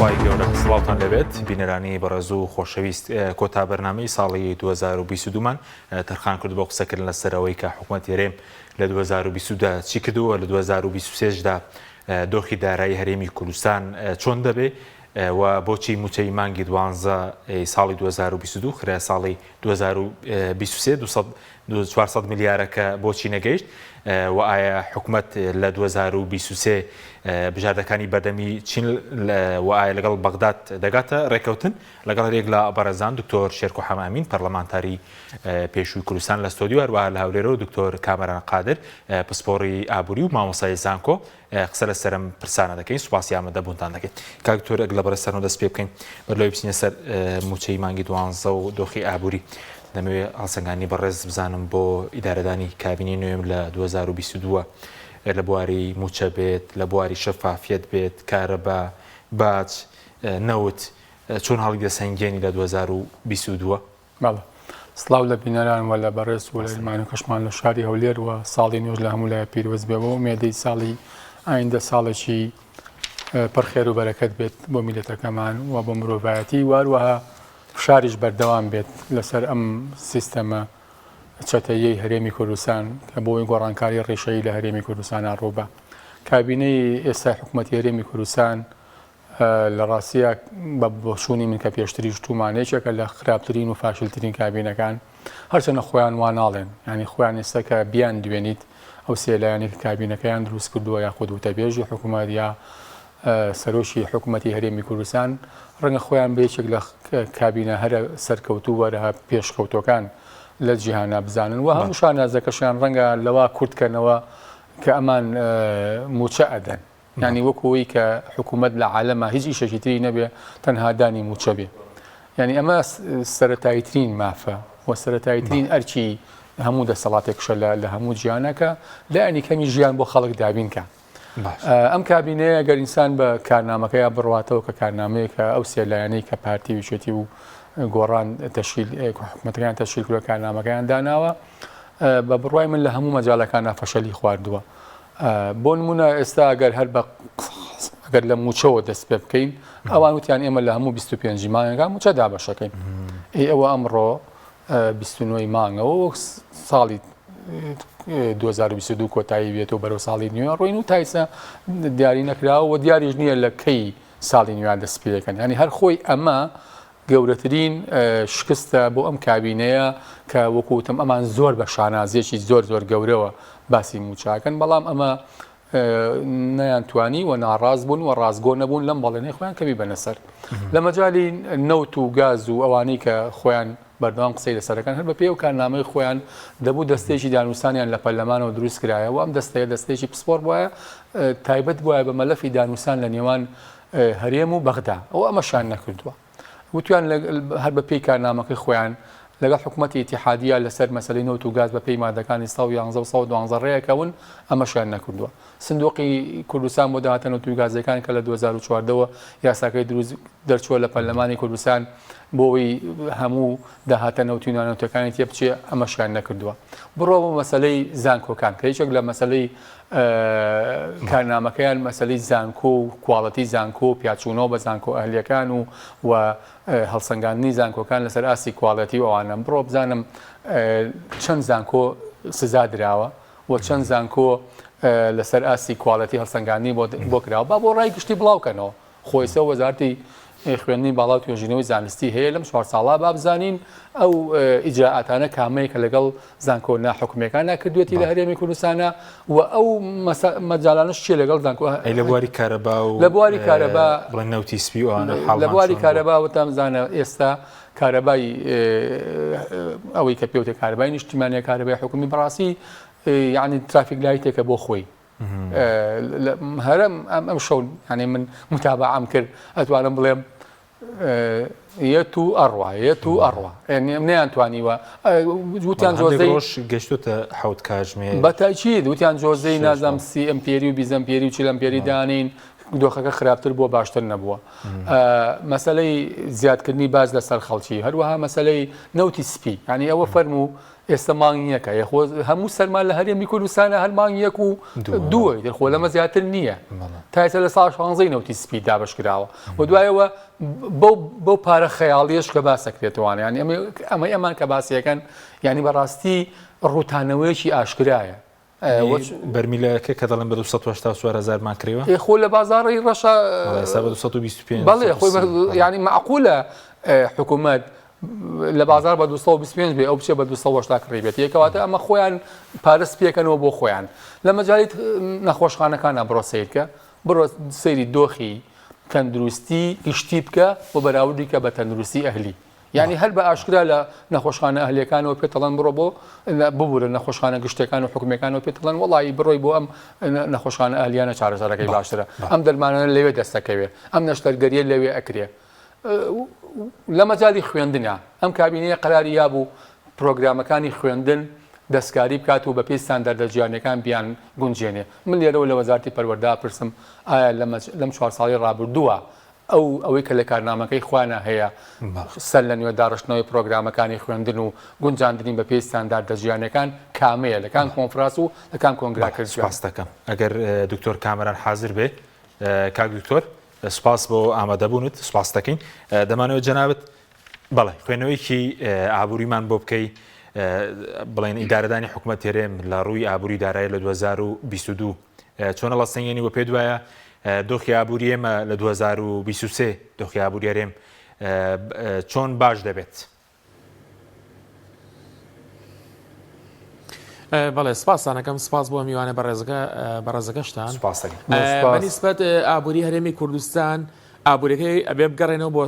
خی گەورە سڵاوتان لەبێت بینەرانی بەڕێزوو خۆشەویست کۆتا بەرنامەی ساڵی 2022مان تەرخان کرد بۆ قسەکردن لەسەرەوەی کە حکوومەت هێرێم لە 2020دا چی کردووە لە 2023دا دۆخی دارایی هەرێمی کوردستان چۆن دەبێ و بۆچی موچەی مانگی 12 ساڵی 2022 خرای ساڵی 2023 400 میلیارەکە بۆچی نەگەیشت و ئایا حکوومەت لە 2023 بژاردەکانی بەردەمی چین و ئایا لەگەڵ بەغداد دەگاتە ڕێکەوتن لەگەڵ ڕێک لە بەڕێزان دکتۆر شێرکۆ حەمامین پەرلەمانتاری پێشووی کوردستان لە ستۆدیۆ هەروەها لە هەولێرە و دکتۆر کامەران قادر پسپۆڕی ئابووری و مامۆستای زانکۆ قسە لە سەرم پرسانە دەکەین سوپاسی ئامادەبوونتان دەکەین کاک دکتۆر لە بەڕێستانەوە دەست پێ بکەین بەرلۆی بچینە سەر موچەی مانگی 12 و دۆخی ئابووری دەمەوێت هەڵسەنگانی بەڕێز بزانم بۆ ئیدارەدانی کابینی نوێم لە 2022 لە بواری موچە بێت لە بواری شەفافیەت بێت کارەبا باج نەوت چۆن هەڵی دەسەنگێنی لە 2022 بەڵێ سڵاو لە بینەران و لە بەڕێز و لە ئیمانەکەشمان لە شاری هەولێر و ساڵی نوێژ لە هەموو لای پیرۆز بێەوە و مێدەی ساڵی ئایندە ساڵێکی پڕخێر و بەرەکەت بێت بۆ میلەتەکەمان و بۆ مرۆڤایەتی واروەها فشاریش بەردەوام بێت لەسەر ئەم سیستەمە چەتەیەی هەرێمی کوردستان کە بۆی گۆڕانکاری ڕێشەیی لە هەرێمی کوردستان ڕووبە کابینەی ئێستا حکوومەتی هەرێمی کوردستان لە ڕاستیە بە بۆشوونی من کە پێشتریش تومانێکێکە لە خراپترین و فاشلترین کابینەکان هەرچەنە خۆیان واناڵێن ینی خۆیان ئێستا کە بیان دوێنیت ئەو سێلایانی کابینەکەیان دروست کردووە یا خودوتەبێژی حکوومەت یا سەرۆشی حکوومەتی هەرێمی کوردستان ڕەنگە خۆیان بێچێک لە کابینە هەرە سەرکەوتوو وەرەها پێشکەوتەکان لە جیهانە بزانن و هەموو شانازەکەشیان ڕەنگە لەوە کورتکەنەوە کە ئەمان موچە ئەدەن ینی وەکوەوەی کە حکوومەت لە عالەمە هیچ ئیشێکی تری نەبێ تەنها دانی موچە بێ ینی ئەمە سەرەتاییترین مافە و سەرەتاییترین ئەرچی هەموو دەسەڵاتێکشە لە هەموو جیهانەکە لایەنی کەمی ژیان بۆ خەڵک دابینکە ئەم کابینەیە گەر ئینسان بە کارنامەکەی بڕواتەوە کە کارنامەیەکە ئەو سێلایەنەی کە پارتی وچێتی و گۆڕان حکوومەتەکان تەشکیل کردووە کارنامەکەیان داناوە بە بڕوای من لە هەموو مەجاڵەکانە فەشەلی خواردووە بۆ نمونە ئێستا ئەگەر هەر بە ئەگەر لە موچەوە دەست پێ بکەین ئەوان وتیان ئێمە لە هەموو 25 مانگەکان موچە دابەشەکەین ئەوە ئەمڕۆ 29 مانگەوە ساڵی 2022 کۆتایی بێتەوە بەرەو ساڵی نوێ ڕۆین و تایسە دیاری نەکراوە و دیاریش نییە لە کەی ساڵی نوێیان دەست پێەکەن ینی هەر خۆی ئەمە گەورەترین شکستە بۆ ئەم کابینەیە کە وەکوتم ئەمان زۆر بە شانازیەکی زۆر گەورەوە باسی موچاکەن بەڵام ئەمە نەیانتوانی و ناڕاز بوون و ڕازگۆ نەبوون لەم بەڵێنەی خۆیان کەمی بەنەسەر لە مەجای نەوت و گاز و ئەوانەی کە خۆیان بەردەوام قسەی لەسەرەکان هەر بە پێ و کارنامەی خۆیان دەبوو دەستێکی دانووسانیان لە پەرلەمانەوە دروست کرایەوە ئەم دەستەیەکی پسپۆر بواە تایبەت بواە بە مەلەفی دانووسان لە نێوان هەرێم و بەغدا ئەو ئەمەشان نەکردووە وتیان هەر بە پێی کارنامەکەی خۆیان لەگەڵ حکوومەتی ئیتیحادیە لەسەر مەسەلەی نەوت و گاز بە پێی مادەکانی 1112 ڕێیەکەون ئەمەشیان نەکردووە سندوقی کوردستان بۆ داهاتە نەوت و گازەکان کە لە 2014ەوە یاساکەی دروست دەرچووە لە پەرلەمانی کوردستان بۆەوەی هەموو داهاتە نەوت و نانەوتەکانی تێ بچێ ئەمەشیان نەکردووە بڕۆ بۆ مەسەلەی زانکۆکان کە هیچێک لە مەسەلەی کارنامەکەیان مەسەلەی زانکۆ و کوواڵەتی زانکۆ و پیاچوونەوە بە زانکۆ ئەهلیەکان و هەڵسەنگاندنی زانکۆکان لەسەر ئاسی کوواڵەتی ئەوانم بڕۆ بزانم چەند زانکۆ سزا دراوە و چەند زانکۆ لەسەر ئاسی کوواڵەتی هەڵسەنگاندنی بۆ کراوە با بۆ ڕای گشتی بڵاوکەنەوە خۆیسە وەزارەتی خوێندنی باڵا و توێژینەوەی زانستی هەیە لەم 4 ساڵا با بزانین ئەو ئیجراعاتانە کامەیە کە لەگەڵ زانکۆ ناحکومەکان ناکردوێتی لە هەرێمی کوردستانە و ئەو مەجاڵانش چیە لەگەڵ زانکۆ لە بواری کارەبا و لە بواری کارەبا بڵێن نەوتی سپی و لە بواری کارەبا وتام زانە ئێستا کارەبای ئەوەی کە پێوتە کارەبای نیشتیمانیە کارەبای حکومی بەڕاستی یعنی ترافیک لایتێکە بۆ خۆی هەرم ئەم شەو ینی من متابعام کرد ئەتوانم بڵێم یەت و ئەڕوا نەیانتوانیوە وتیان جۆزەی گەشتوتە حەوت کاتژمێر بەتاکید وتیان جۆزەی نازانم سی ئەمپێری و بیزەمپێری و چل ئەمپێری دانین دۆخەکە خراپتر بووە باشتر نەبووە مەسلەی زیادکردنی باز لەسەر خەڵکی هەروەها مەسلەی نەوتی سپی ینی ئەوە فەرموو ئێستا مانگیەکە هەموو سەرمان لە هەرێمی کوردستانە هەر مانگیەک و دووە دەخۆ لەمە زیاتر نییە تا ئێستا لە ساڵ 16 نەوتی سپی دابش کراوە و دوایەوە بەو پارە خەیاڵیش کە باسەکرێتوانە ینی ئەمە ئەمان کە باسیەکەن ینی بەڕاستی ڕوتانەوەیەکی ئاشکرایە بەرمیلەکە کە دەڵێن بە 280,000 کڕیوە خۆ لە بازاڕی ڕەشە بەڵێ خۆی ینی معقولە حکوومەت لە بازار بە 225 بێ ئەو بچێ بە 280 کڕی بێت یەکەواتە ئەمە خۆیان پارەست پێکەنەوە بۆ خۆیان لە مەجالیت نەخۆشخانەکانە بڕۆ سیرکە بڕۆ سەیری دۆخی تەندروستی گشتی بکە بۆ بەراوردی کە بە تەندروستی ئەهلی یعنی هەر بە ئاشکرا لە نەخۆشخانە ئەهلیەکانەوە پێتەڵەن بڕۆ بۆ ببوورە نەخۆشخانە گشتەکان و حکومەکانەوە پێتەڵەن وڵی بڕۆی بۆ ئەم نەخۆشخانە ئەهلیانە چارەسەرەکەی باشترە ئەم دەرمانە لەوێ دەستەکەوێت ئەم نەشتەرگەریە لەوێ ئەکرێ لە مەجای خوێندنە ئەم کابینەیە قەراری یابوو پرۆگرامەکانی خوێندن دەستکاری بکات و بە پێی ستاندەردە جیهانیەکان بیان گونجێنێ من لێرەوە لە وەزارەتی پەروەردە پرسم ئایا لەم 4 ساڵی ڕابردووە ئەوەی کە لە کارنامەکەی خوانە هەیە سەر لە نوێ داڕشتنەوەی پرۆگرامەکانی خوێندن و گونجاندنی بە پێی ستاندەردە جیهانیەکان کامەیە لەکان کۆنفراس و لەکان کۆنگراکرد سپاس دەکەم ئەگەر دکتۆر کامەران حاضر بێ کاک دکتۆر سپاس بۆ ئامادەبوونت سپاس دەکەین دەمانەوە جەنابەت بەڵێ خوێنەوەیکی ئابووریمان بۆ بکەی بڵێن ئیدارەدانی حکوومەت هێرێم لە ڕووی ئابووری دارایی لە 2022 چۆنە لە سنگێنی وە پێ دوایە دۆخی ئابووری ئێمە لە 2023 دۆخی ئابووری هێرێم چۆن باش دەبێت بەڵێ سپاسانەکەم سپاس بۆ میوانە بەڕێزەکەشتان بەنسبەت ئابووری هەرێمی کوردستان ئابوووریەکەی ئەبێ بگەڕێنەوە بۆ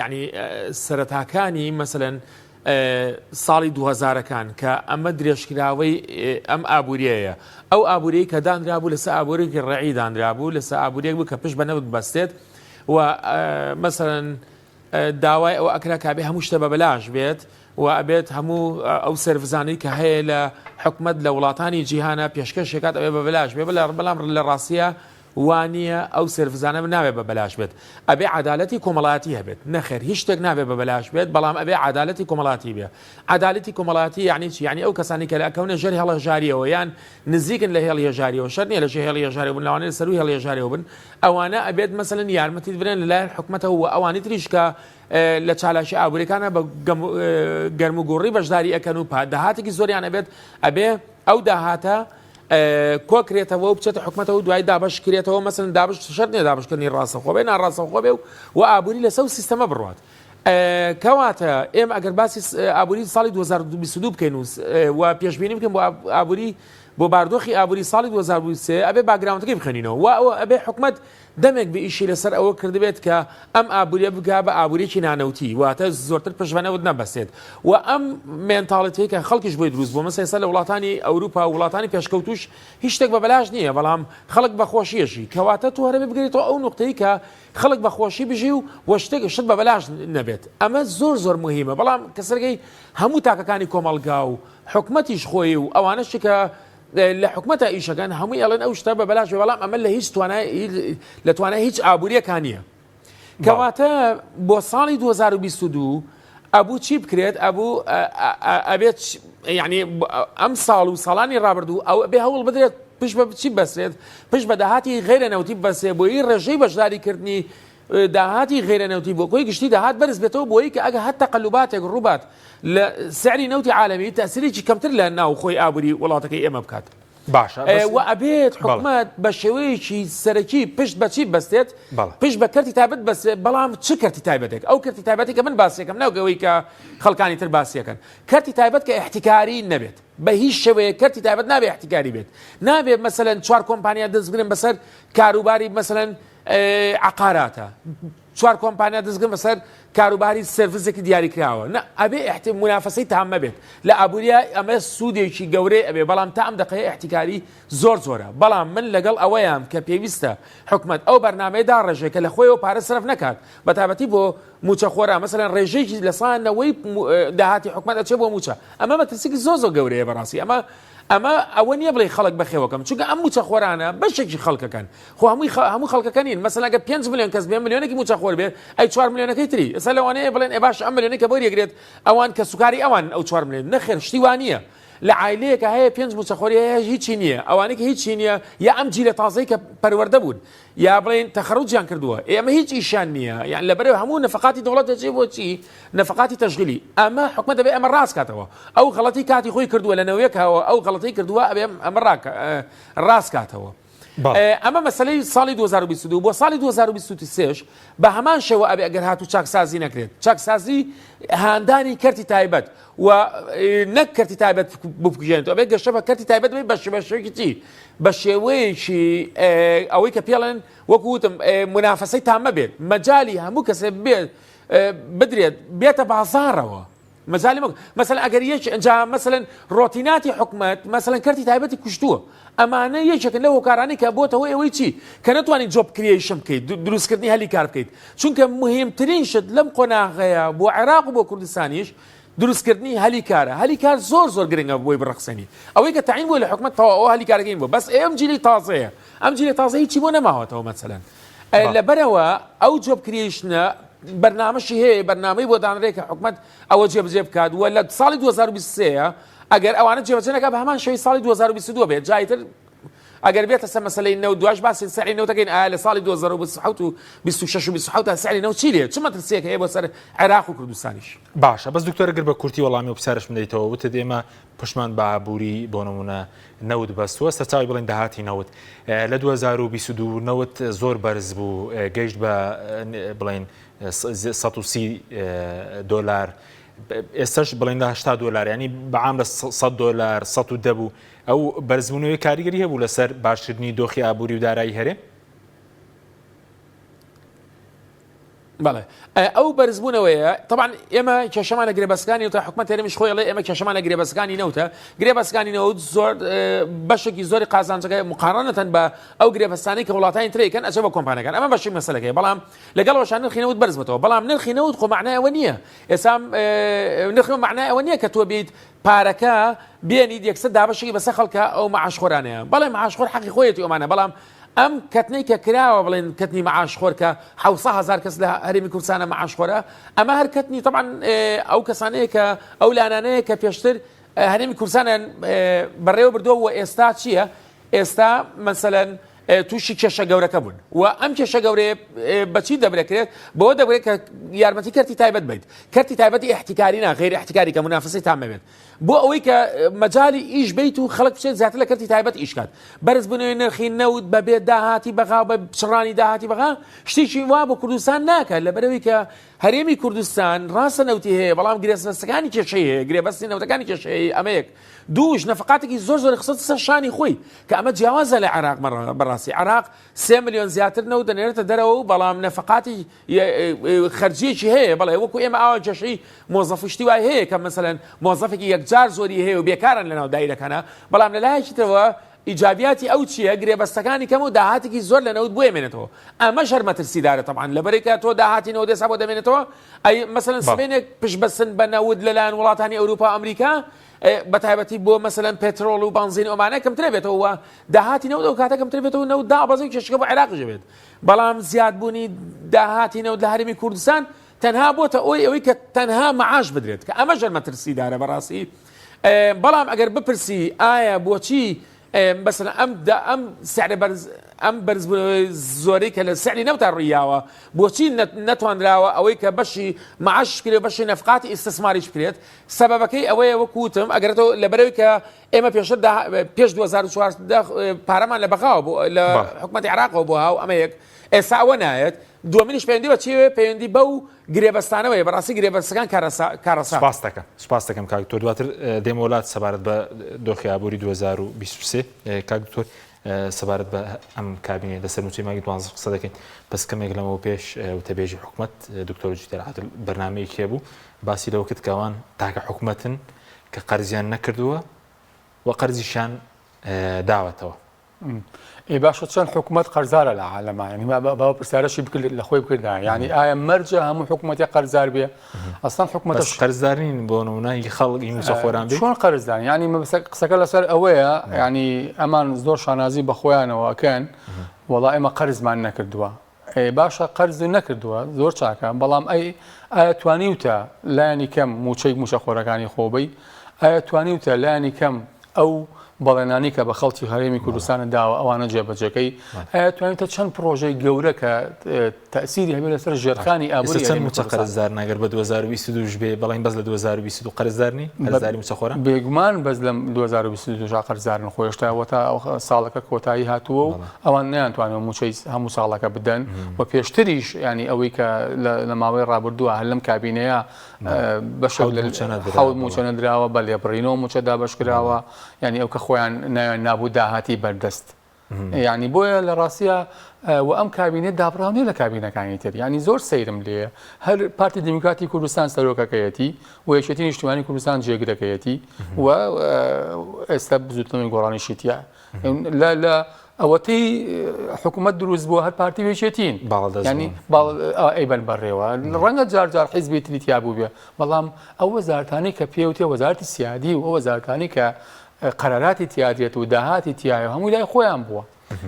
ینی سەرەتاکانی مەسەلەن ساڵی 2000ەکان کە ئەمە درێژکراوەی ئەم ئابووریەیە ئەو ئابووری کە دانرابوو لەسەر ئابوورێکی ڕێعی دانرابوو لەسەر ئابووریەک بوو کە پشت بە نەوت بەستێت و مەسەلەن داوای ئەو ئەکرا کابێ هەموو شتە بە بەلاش بێت و ئەبێت هەموو ئەو سەرڤزانەی کە هەیە لە حکومەت لە وڵاتانی جیهانە پێشکەشێکات ئەوێ بە بەلاش بێ بەڵام لە ڕاستیە وانە ئەو سەرڤزانە ناوێت بە بەلاش بێت ئەبێ عەدالەتی کۆمەڵایەتی هەبێت نەخێر هیچ شتێک نابێت بە بەلاش بێت بەڵام ئەبێ عەدالەتی کۆمەڵایەتی بێ عەدالەتی کۆمەڵایەتی یعنی چی یعنی ئەو کەسانی کە لە ئەکەونە ژەری هەڵەژاریەوە یان نزیکن لە هێڵیهێژاریەوە شەر نیە لە ژێر هێڵیهێژاریەوە بن لەوانەیە سەروی هێڵیهێژاریەوە بن ئەوانە ئەبێت مەسەلەن یارمەتی بدرێن لەلایەن حکومەتەوە و ئەوانی تریش کە لە چالاشی ئابووریەکانە بە گەرم و گۆڕی بەشداری ئەەکەن و داهاتێکی زۆریان ئەبێ ئەو داهاتە کۆکرێتەوە و بچێتە حکومەتەوە دوای دابشکرێتەوە مەسەن دابش شەر نیە دابشکردنی ڕاستەخۆ بێ ناڕاستەخۆ بێ و ئابووری لەسەر سیستەمە بڕات کەواتە ئێمە ئەگەر باسی ئابووری ساڵی 2022 بکەین و پێشبینی بکەین بۆ ئابووری بۆ باردۆخی ئابووری ساڵی 2023 ئەبێ باگراونتەکەی بخێنینەوە و ئەوە ئەبێ حکومەت دەمێک بە ئیشی لەسەر ئەوە کردبێت کە ئەم ئابووریە بگا بە ئابووریەکی نانەوتی واتە زۆرتر پشتوانەوت نەبەستێت و ئەم مێنتاڵەتەیە کە خەڵکیش بۆی دروست بوو مەسەلەن ئێستا لە وڵاتانی ئەوروپا و وڵاتانی پێشکەوتوش هیچ شتێک بە بەلاش نییە بەڵام خەڵک بەخۆشیەشی کەواتە تو هەرێ بگرێتەوە ئەو نقطەی کە خەڵک بەخۆشی بژی و شتێک شت بە بەلاش نەبێت ئەمە زۆر مهمە بەڵام کەسەرگەی هەموو تاکەکانی کۆمەڵگا و حکومەتیش خۆی و ئەوانەشی کە لە حکومەتە ئیشەکان هەمووی ئەڵێن ئەو شتە بە بەلاش بەڵام ئەمە لە هیچ لە توانای هیچ ئابووریەکان نییە کەواتە بۆ ساڵی 2022 ئەبوو چی بکرێت ئەبێت یعنی ئەم ساڵ و ساڵانی ڕابردوو ئەو بێ هەوڵ بدرێت پشت بە چی بەسرێت پشت بە داهاتی غیرە نەوتی بەسێ بۆی ڕێژەی بەشداریکردنی داهاتی غیرە نەوتی بۆ کۆی گشتی داهات بەرز بێتەوە بۆی کە ئەگە هەتا قەلوباتێک ڕووبات لە سعری نەوتی عالەمی تەسیرێکی کەمتر لە ناو خۆی ئابووری وڵاتەکەی ئێمە بکات باشە و ئەبێت حکومەت بە شێوەیەکی سەرەکی پشت بەچی بەستێت پشت بە کەرتی تایبەت بەستێت بەڵام چ کەرتی تایبەتێک ئەو کەرتی تایبەتی کە من باسیەکەم ناوگەوەی کە خەڵکانی تر باسیەکەن کەرتی تایبەت کە احتیکاری نەبێت بە هیچ شێوەیە کەرتی تایبەت نابێت احتیکاری بێت نابێت مەسەلەن 4 کۆمپانیا دەستگرن بەسەر کاروباری مەسەلەن عقاراتە 4 کۆمپانیا دەستگرن بەسەر کاروباری سرویسێکی دیاریکراوە نه ئەبێ منافەسەی تام مەبێت لە ئابووریا ئەمە سوودێکی گەورەی ئەبێ بەڵام تا ئەم دقەیە احتیکاری زۆرە بەڵام من لەگەڵ ئەوەیان کە پێویستە حکومت ئەو بەرنامەیەدا ڕێژێ کە لە خۆیەوە پارە سرف نکات بە تایبەتی بۆ موچەخۆرا مەسەلەن ڕێژەیەکی لە سانەوەی داهاتی حکومت ئەچێ بۆ موچە ئەمە مەترسێکی زۆر گەورەیە بەڕاستی ئەمە ئەوە نییە بڵێ خەڵک بەخێوەکەم چونکە ئەم موچەخۆرانە بەشێکی خەڵکەکەن خۆ هەموو خەڵکەکەنین مەسەلاگە 5 میلیۆن کەس بێ میلیۆنێکی موچەخۆر بێت ئەی 4 میلیۆنەکەی تری ئێستا لەوانەیە بڵێن ئێ باش ئەم میلیۆنێک کە بۆ یەگرێت ئەوان کە سوکاری ئەوان ئەو 4 میلیۆن نەخێر شتی وان نییە لە عایلەیەکە هەیە 5 موچەخۆری هەیە هیچی نییە ئەوانێکی هیچی نییە یا ئەم جیلە تازەی کە پەروەردە بوون یا بڵێن تەخەڕوجیان کردووە ئێمە هیچ ئیشان نییە یان لەبەرەوە هەموو نەفقاتی دەوڵەت دەچێت بۆچی نەفقاتی تەشغیلی ئەمە حکومەت دەبێت ئەمە ڕاست کاتەوە ئەو غەڵەتی کاتی خۆی کردووە لە نەوەیەکەوە ئەو غەڵەتی کردووە ئەبێ ئەمە ڕاست کاتەوە ئەمە مەسلەی ساڵی 2022 بۆ ساڵی 2023 بە هەمان شێوە ئەبێ ئەگەر هاتوو چاکسازی نەکرێت چاکسازی هاندانی کەرتی تایبەت و نەک کەرتی تایبەت بکوژێنێتەوە ئەبێ گەشتە بە کەرتی تایبەت بێت بە شێوەیەکی چی بە شێوەیەکی ئەوەی کە پێڵێن وەکو وتم منافەسەی تامە بێت مەجای هەموو کەسێ بێت بدرێت بێتە بازارەوە مەجای مەسەلەن ئەگەر یەک ئەنجا مەسەلەن ڕۆتیناتی حکومەت مەسەلەن کەرتی تایبەتی کوشتووە ئەمانە یەکێکن لەو هۆکارانەی کە بۆتەوە ئەوەی چی کە نەتوانین جۆب کریشن بکەیت دروستکردنی هەلی کار بکەیت چونکە مهمترین شت لەم قۆناغەیە بۆ عێراق و بۆ کوردستانیش دروستکردنی هەلی کارە هەلی کار زۆر گرنگە بۆی بڕخسەنی ئەوەی کە تعین بووە لە حکومەت تەواو ئەوە هەلی کارەکەین بوو بەس ئێم جیلی تازەیە ئەم جیلی تازە هیچی بۆ نەماوەتەوە مەسەلەن لەبەرەوە ئەو جۆب کریشنە بەرنامەشی هەیە بەرنامەی بۆ دانرێکە حکومت ئەوە جێبجێ بکات وە لە ساڵی 2023 ئەگەر ئەوانە جێبەجێ نەکات بە هەمان شەوی ساڵی 2022 بێت جایتر ئەگەر بێتە سەر مەسەلەی نەوت دوای باسی سعری نەوتەکەین ئایا لە ساڵی 2027 و 26 و 27 سعری نەوت چی لێت چ مەترسیەکە هەیە بۆ سەر عێراق و کوردستانیش باشە بەس دکتۆر گەر بە کورتی وەڵامی و پرسیارش بدەیتەوە وتە ئێمە پشمان بە ئابووری بۆ نمونە نەوت بەستووە سەرچاوی بڵێن داهاتی نەوت لە 2022 نەوت زۆر بەرز بوو گەیشت بە بڵێن 130 دۆلار ئێستاش بڵێن $80 ینی بەعام لە $100 110 بوو ئەو بەرزبوونەوەی کاریگەری هەبوو لەسەر باشکردنی دۆخی ئابووری و دارایی هەرێم بەڵێ ئەو بەرزبوونەوەیە طبعا ئێمە کێشەمانە گرێبەسەکانی وتە حکومەت هەرێمیش خۆی ئێمە کێشەمانە گرێبەسەکانی نەوتە گرێبەسەکانی نەوت زۆر بەشێکی زۆری قازانجەکە مقارنەتەن بە ئەو گرێبەسانەی کە وڵاتانی ترێکن ئەچێ بە کۆمپانیەکان ئەمە بەشی مەسەلەکەی بەڵام لەگەڵەوەشان نرخی نەوت بەرز بێتەوە بەڵام نرخی نەوت خۆ معنای ئەوە نییە ئێستا نرخی معنای ئەوە نییە کە تۆ بیت پارەکە بێنی یەکسەر دابەشێکی بەسەر خەڵکە ئەو مەعاشخۆرانەیە بەڵێ مەعاشخۆر حەقی خۆیەتی ئەمانە بەڵام ئەم کەتنەی کە کراوە بڵێن کەتنی مەعاشخۆر کە 700,000 کەس لە هەرێمی کوردستانە مەعاشخۆرە ئەمە هەر کەتنی طبعا ئەو کەسانەیە کە ئەو لانانەیە کە پێشتر هەرێمی کوردستانیان بەڕێوە بردووە و ئێستا چییە ئێستا مەسەلەن تووشی کێشە گەورەکە بوون و ئەم کێشە گەورەیە بەچی دەبرێت بۆ دەبرێت کە یارمەتی کەرتی تایبەت بیت کەرتی تایبەتی احتیکاری نا غیر احتیکاری کە منافسەی تام بێت بۆ ئەوەی کە مەجای ئیش بیت و خەڵک بچێت زیاتر لە کەرتی تایبەت ئیشکات بەرزبوونەوەی نرخی نەوت بەبێ داهاتی بەغا بە پچڕانی داهاتی بەغا شتێکی وا بۆ کوردستان ناکات لەبەرەوەی کە هەرێمی کوردستان ڕاستە نەوتی هەیە بەڵام گرێبەستەکانی کێشەی هەیە گرێبەستی نەوتەکانی کێشەیە ئەمەیەک دووش نەفقاتێکی زۆر خستە سەر شانی خۆی کە ئەمە جیاوازە لە عێراق بەڕاستی عێراق 3 میلیۆن زیاتر نەوت دەنێرێتە دەرەوە و بەڵام نەفقاتی خەرجیەکی هەیە بەڵێ وەکو ئێمە ئاوا کێشەی مۆزەفی شتی وای هەیە کە مەسەلەن مۆزەفێکی یەکجار زۆری هەیە و بێکارن لەناو دایرەکانە بەڵام لەلایەکیترەوە ئیجابیاتی ئەو چییە گرێبەستەکانی کەم و داهاتێکی زۆر لە نەوت بۆێمێنێتەوە ئەمە شەرمەترسیدارە طبعا لەبەرێکە تۆ داهاتی نەوت دێسا بۆ دەمێنێتەوە ئەی مەسەلەن سبێنێک پشبەسن بە نەوت لەلایەن وڵاتانی ئەوروپا ئەمریکا بەتایبەتی بۆ مەسەلەن پێترۆڵ و بنزین ئەمانە کەمترە بێتەوە داهاتی نەوت ئەو کاتە کەمتر بێتەوە نەوت دابەزی کێشەکە بۆ عێراق بێت بەڵام زیادبوونی داهاتی نەوت لە هەرێمی کوردستان تەنها بۆتە ئەوەی کە تەنها مەعاش بدرێت کە ئەمە شەرمەترسیدارە بەڕاستی بەڵام ئەگەر بپرسی ئایا بۆچی مثلا ئەم سعرە ئەم بەرزبوونەوەی زۆرەی کە لە سعری نەوتا ڕوویاوە بۆچی نەتوانراوە ئەوەی کە بەشی مەعاش بکرێت بەشی نەفقاتی ئیستثماریش بکرێت سەبەبەکەی ئەوەیە وەکوتم ئەگەرێتەوە لەبەرەوەی کە ئێمە پێش 2014 پارەمان لە بەغاوە بۆ لە حکومەتی عێراقەوە بۆ هاو ئەمە یەک ئێستا ئەوە نایەت دووەمینیش پەیوەندی بە چێوێ پەیوەندی بەو گرێبەستانەوەیە بەڕاستی گرێبەستەکان کارەسا سپاس دەکەم کاک دکتۆر دواتر دێمە وڵات سەبارەت بە دۆخی ئابووری 2023 کاک دکتۆر سەبارەت بە ئەم کابینێ لەسەر موچەی مانگی 12 قسە دەکەین بەس کەمێک لەمەوە پێش وتەبێژی حکوومەت دکتۆر جوتێر عادل بەرنامەیەکی هەبوو باسی لەوە کرد کە ئەوان تاکە حکوومەتن کە قەرزیان نەکردووە و قەرزیشان داوەتەوە. باشە چەند حکوومەت قەرزارە لە عالەما ینی باوە پرسیارەشی بکرد لە خۆی بکردا ینی ئایا مەرجە هەموو حکوومەتی قەرزار بێ ئەسڵان حکوومەتش قەرزدارین بۆ نمونای خەڵکی موچەخۆران بێ چۆن قەرزدان ینی قسەکە لەسەر ئەوەیە ینی ئەمان زۆر شانازی بە خۆیانەوەکەن وەڵا ئێمە قەرزمان نەکردووە باشە قەرز نەکردووە زۆر چاکە بەڵام ئایا توانیوتە لایەنی کەم موچەی موچەخۆرەکانی خۆبەی ئایا توانیوتە لایەنی کەم ئەو بەڵێنانی کە بە خەڵکی هەرێمی کوردستانە داوە ئەوانە جێبەجەکەی ئایا توانیتە چەند پرۆژەی گەورە کە تەسیری هەبێت لەسەر ژێرخانی ئابووری چەند موچە قەرزدار ناگەر بە 2022 بێ بەڵێن بەس لە 2022 قەرزدارنی قەرزداری موچەخۆران بێگومان بەس لە 2022 قەرزدارن خۆشتاوە تا ساڵەکە کۆتایی هاتووە و ئەوان نەیانتوانێت موچەی هەموو ساڵەکە بدەن و پێشتریش ینی ئەوەی کە لە ماوەی ڕابردووە هەر لەم کابینەیە بەشە حەوت موچە نەدراوە بە لێبڕینەوە موچەدا بەشکراوە ینی ئەو کە خۆیان نابوو داهاتی بەردەست ینی بۆیە لە ڕاستیە و ئەم کابینێت دابراونێ لە کابینەکانی تر ینی زۆر سەیرم لێ هەر پارتی دیموکراتی کوردستان سەرۆکەکەیەتی و یەکێتی نیشتیمانی کوردستان جێگرەکەیەتی و ئێستا زووتنەوەی گۆڕانیشیتیە لە ئەوەتەی حکوومەت دروست بووە هەر پارتی وێچێتین ینی ئەیبەن بەڕێوە ڕەنگە جار جار حیزبی تریتیا بوو بێ بەڵام ئەو وەزارەتانی کە پێوتێ وەزارەتی سیادی و ئەو وەزارەتانی کە قەراراتی تیادێت و داهاتی تایە هەموو لای خۆیان بووە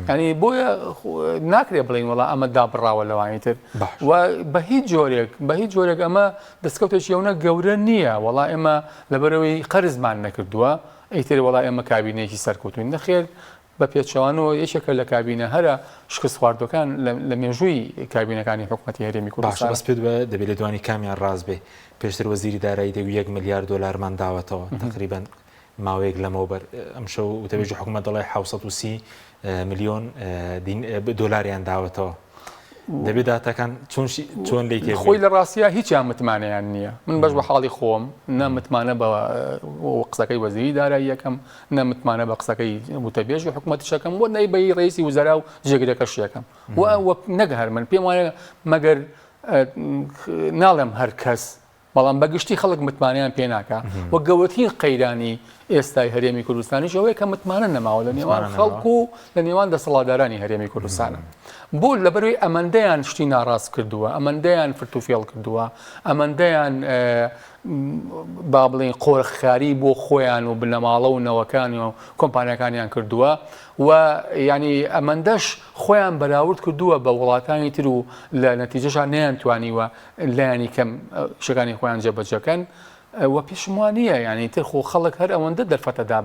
ینی بۆیە ناکرێ بڵین وڵا ئەمە دابڕاوە لەوانی تر و بە هیچ جۆرێک ئەمە دەستکەوتێکی ئەوە گەورە نییە وڵا ئێمە لەبەرەوەی قەرزمان نەکردووە ئەیتر وڵا ئێمە کابینەیەکی سەرکەوتوین نەخێر بە پێچەوانەوە یەکێکە لە کابینە هەرە شکست خواردەکان لە مێژووی کابینەکانی حکوومەتی هەرێمی کوردستان بەس پێت دەبێت لە دوانی کامیان ڕاست بێ پێشتر وەزیری دارایی دەوی 1 ملیار دۆلارمان داوەتەوە تقریبا ماوەیەک لەمەوبەر ئەم شەو وتەبێژی حکوومەت دەڵێ 730 ملیۆن دۆلاریان داوەتەوە دەبێت داتەکان چۆن لی تێ خۆی لە ڕاستیە هیچیان متمانەیان نییە من بەش بە حاڵی خۆم نەمتمانە بە قسەکەی وەزیری دارایی یەکەم نەمتمانە بە قسەکەی وتەبێژی حکوومەتیشەکەم بۆ نەیبەی ڕئیسی وزەرا و جێگرەکەش یەکەم و نەگەهر من پێم وایە مەگەر ناڵێم هەر کەس بەڵام بەگشتی خەڵک متمانیان پێ ناکە و گەورەترین قەیرانی ئێستای هەرێمی کوردستانیش ئەوەیە کە متمانە نەماوە لە نێوان خەڵک و لە نێوان دەسەڵاتدارانی هەرێمی کوردستانە بۆ لەبەروی ئەمەندەیان شتی ناڕاست کردووە ئەمەندەیان فرتوفێڵ کردووە ئەمەندەیان با بڵێن قۆرخخاری بۆ خۆیان و بنەماڵە و نەوەکانی و کۆمپانیەکانیان کردووە و ینی ئەمەندەش خۆیان بەراورد کردووە بە وڵاتانی تر و لە نەتیجەشان نەیانتوانیوە لایەنی کەم شەکانی خۆیان جێبەجەکەن و پێشموانیە ینی تر خۆ خەڵک هەر ئەوەندە دەرفەتەدا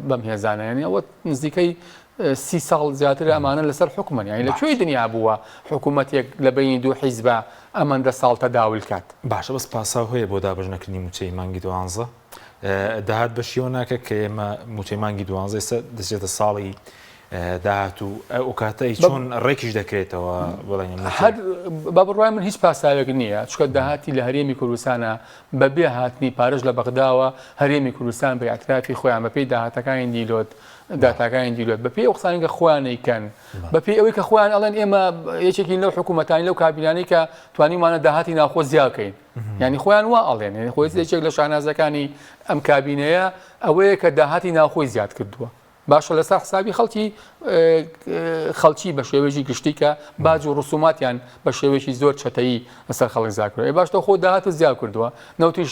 بەم هێزانە ینی ئەوە نزیکەی 30 ساڵ زیاتر ئەمانە لەسەر حکومن یانی لەکوێی دنیا بووە حکوومەتێک لە بینی دوو حیزبە ئەمەندە ساڵتە داول کات باشە بەس پاسا هەیە بۆ دابژنەکردنی موچەی مانگی 12 داهات بە شیوە ناکە کە ئێمە موچەی مانگی 12 ئێستا دەچێتە ساڵی داهات و ئەو کاتەی چۆن ڕێکیش دەکرێتەوە بڵێن هەر بە بڕوای من هیچ پاساوێک نییە چکە داهاتی لە هەرێمی کوردستانە بەبێ هاتنی پارەش لە بەغداوە هەرێمی کوردستان بە ئەترافی خۆیان بەپێی داهاتەکانی دیلۆت داتاکانی دیلۆت بەپێی ئەو قسانی کە خۆیانەیکەن بەپێی ئەوەی کە خۆیان ئەڵێن ئێمە یەکێکی لەو حکوومەتانی لەو کابینانەی کە توانیمانە داهاتی ناخۆ زیاکەین ینی خۆیان وا ئەڵێن خۆی یەکێک لە شانازەکانی ئەم کابینەیە ئەوەیە کە داهاتی ناخۆی زیاد کردووە باشە لەسەر حسابی خەڵکی بە شێوێژی گشتی کە باج و ڕسوماتیان بە شێوێکی زۆر چەتەیی لەسەر خەڵک زیادکردووە باشتە خۆ داهات زیاد کردووە نەوتیش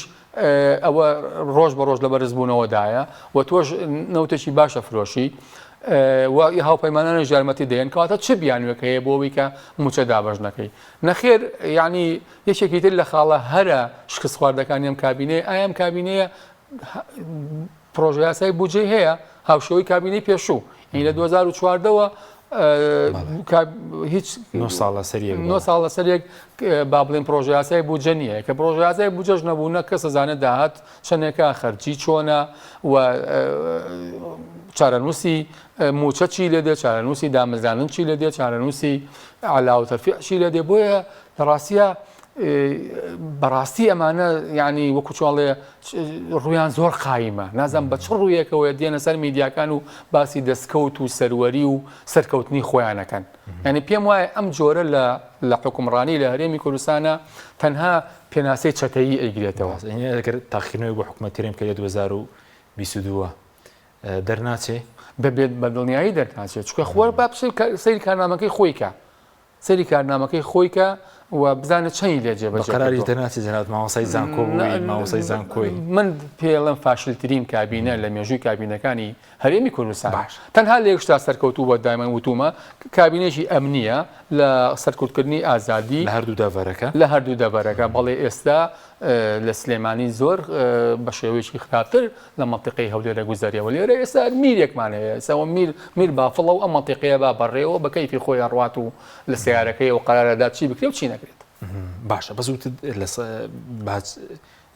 ئەوە ڕۆژ بە ڕۆژ لە بەرزبوونەوەدایە و تۆش نەوتێکی باشە فرۆشی و هاوپەیمانانە ژارمەتی دێن کەواتە چ بیانوێک هەیە بۆەوەی کە موچە دابەژنەکەی نەخێر یعنی یەکێکی تر لە خاڵە هەرە شکست خواردەکانی ئەم کابینەیە ئایا ئەم کابینەیە پرۆژە یاسای بودجێ هەیە هاوشەوەی کابینەی پێشوو یعنی لە 2014ەوە هیچ 9 ساڵ لەسەر یەک با بڵێن پرۆژە یاسای بودجە نییە کە پرۆژە یاسای بودجەش نەبوونە کەس ئەزانێت داهات چەندێکە خەرجی چۆنە و چارەنووسی موچە چی لێ دێت چارەنووسی دامەزانن چی لێ دێت چارەنووسی علاوە تەرفیع چی لێ دێ بۆیە لە ڕاستیە بەڕاستی ئەمانە ینی وەکو چاڵێ ڕویان زۆر قایمە نازانم بە چ ڕوویەکەوە دێنە سەر میدیاکان و باسی دەستکەوت و سەروەری و سەرکەوتنی خۆیانەکەن ینی پێم وایە ئەم جۆرە لە حکومڕانی لە هەرێمی کوردستانە تەنها پێناسەی چەتەیی ئەیگرێتەوە ئەگەر تاخیرنەوەی بۆ حکوومەتیرێم کە 2022 دەرناچێ بەبێت بە دڵنیایی دەرناچێت چکە خۆر با سەیری کارنامەکەی خۆیکە سەری کارنامەکەی خۆیکە و بزانە چەندی لێجێ بەقەراری دەرناچێت جەناب مامۆسای زانکۆ بووی مامۆسای زانکۆی من پێڵم فاشلترین کابینە لە مێژووی کابینەکانی هەرێمی کوردستان تەنها لە یەکشتا سەرکەوتوو بە دایمەن وتومە کابینێکی ئەمنیە لە سەرکەوتکردنی ئازادی لە هەردوو دەڤەرەکە بەڵێ ئێستا لە سلێمانی زۆر بە شێوەیەکی خراپتر لە مەنتیقەی هەولێرە گوزاریەوە لێرە ئێستا میرێکمان هەیە ئێستاوە میر بافڵە و ئەم مەنتیقەیە با بەڕێەوە بە کەیفی خۆی ڕات و لە سیارەکەی و قەرارەدا چی بکرێت و چی نەکرێت باشە بەزووت لە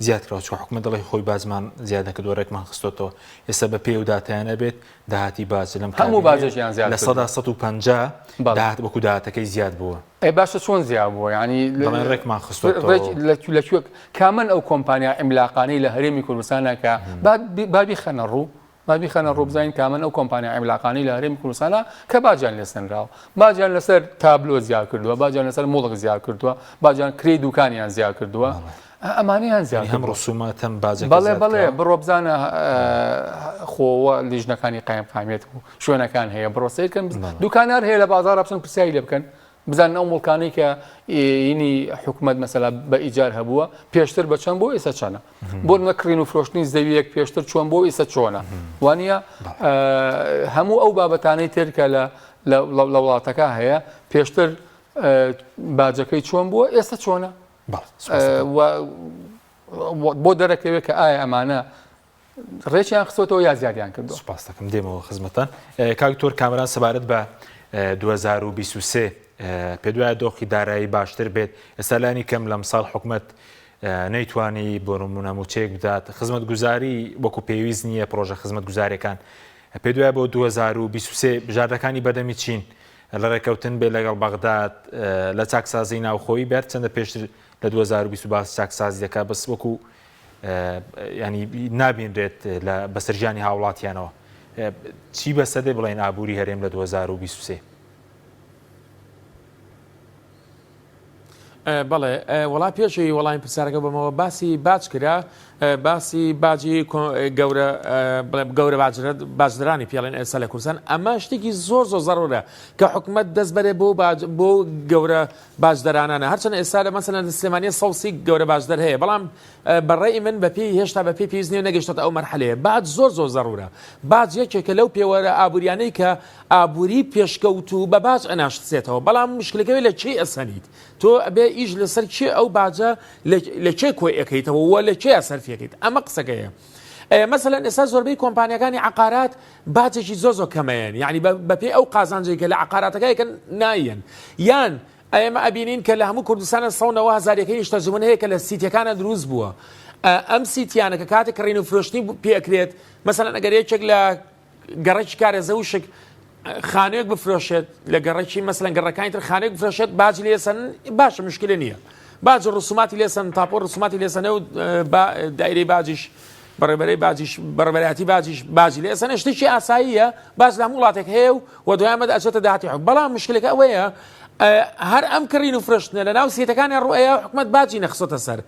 زیادکراوە چکە حکومەت دەڵی خۆی بازمان زیادەکە دۆڕێکمان خستۆتەوە ئێستا بە پێ و دااتیانە بێت داهاتی باز لەم هەموو بازێکیان زیاد لە 150 داهات وەکو داهاتەکەی زیاد بووە باشە چۆن زیاد بووە ینی ڕێکمان خستۆ لەکوێ کامەن ئەو کۆمپانیا ئیملاقانەی لە هەرێمی کوردستانەکە بابی خەنە ڕوو بابی خەنە ڕووبزین کامەن ئەو کۆمپانیا ئیملاقانی لە هەرێمی کوردستانە کە باجان لێسەنراوە باجان لەسەر تابلۆ زیاد کردووە باجان لەسەر مۆڵک زیاد کردووە باجان کری دوکانیان زیاد کردووە ئەمانەیان زیاد هەم ڕسوماتەم باج بەڵێ بڕۆ بزانە خۆوە لیژنەکانی قایمقامێت و شوێنەکان هەیە بڕۆسەیەکەن دوکانار هەیە لە بازار بچن پرسیایی لێ بکەن بزان ئەو مڵکانی کە ینی حکوومەت مەسەلا بە ئیجار هەبووە پێشتر بە چەند بۆ ئێستا چەنە بۆ نەکڕین و فرۆشتنی زەویەک پێشتر چۆن بۆ ئێستا چۆنە وانە هەموو ئەو بابەتانەی ترکە لە وڵاتەکە هەیە پێشتر باجەکەی چۆن بووە ئێستا چۆنە بۆ دەرەکەوێت کە ئایا ئەمانە ڕێکیان خستۆتەوە یا زیادیان کردو سوپاس دەکەم دێمەوە خزمەتان کاکتۆر کامران سەبارەت بە 2023 پێ دوایە دۆخی دارایی باشتر بێت ئێستا لانی کەم لەم ساڵ حکوومەت نەیتوانی بۆ نمونە موچەیەک بدات خزمەت گوزاری وەکو پێویست نییە پرۆژە خزمەت گوزارەکان پێ دوایە بۆ 2023 بژاردەکانی بەدەمی چین لە ڕێکەوتن بێ لەگەڵ بەغداد لە چاکسازی ناوخۆی بێت چەندە پێشتر لە 2020 چاکسازی دەکات بەس وەکو ینی نابینرێت لە بەسەرژانی هاوڵاتیانەوە چی بەسەدەی بڵێن ئابووری هەرێم لە 2023 بەڵێ وڵا پێشی وەڵامی پرسیارەکە بەمەوە باسی باج کرا باسی باجی گەورە باجدرانی پێڵێن ئێستا لە کوردستان ئەمە شتێکی زۆر زەڕۆرە کە حکوومەت دەست بەرێ بۆ گەورە باجدەرانانە هەرچەند ئێستا لە مەسەلەن سلێمانی سەوسی گەورە باجدەر هەیە بەڵام بەڕێی من بە پێی هێشتا بە پێی پێویست نیە نەگەیشتێتە ئەو مەرحەلەیە باج زۆر زەڕورە باج یەکێکە لەو پێوەرە ئابووریانەی کە ئابووری پێشکەوت و بە باج ئەناشتسێتەوە بەڵام مشکلەکەوێت لە چی ئەسەنیت تۆ بێ ئیش لەسەر چێ ئەو باجە لە چێ کۆی ئەەکەیتەوە وە لە چێ سەرفیەکەیت ئەمە قسەکەیە مەسەلەن ئێستا زۆربەی کۆمپانیەکانی عقارات باجێکی زۆر کەمەیەن یعنی بەپێی ئەو قازانجێکە لە عقاراتەکەیکە نایەن یان ئێمە ئەبینین کە لە هەموو کوردستانە 190,000 شتەجمون هەیە کە لە سیتیەکانە دروست بووە ئەم سیتیانە کە کاتێک کڕین و فرۆشتنی پێکرێت مەسەلەن ئەگەر یەکێک لە گەڕێکی کارێزە وشک خانەیەک بفرۆشێت لە گەڕێکی مەسەلەن گەڕەکانی تر خانەیەک بفرۆشێت باجی لێسەن باشە مشکلە نییە باج ڕسوماتی لێسەن تاپۆ ڕسوماتی لێسەنە و دایرەی باجیش بەڕێبەرەی باجیش بەڕێبەراتی باجی لێسەنە شتێکی ئاساییە باج لە هەموو وڵاتێک هەیە و دوایمە ئەچێتە داهاتی حکومەت بەڵام مشکلەکە ئەوەیە هەر ئەم کڕین و فرۆشتنە لە ناو سیتەکانی ڕوئەیە حکومەت باجی نەخسۆتە سەر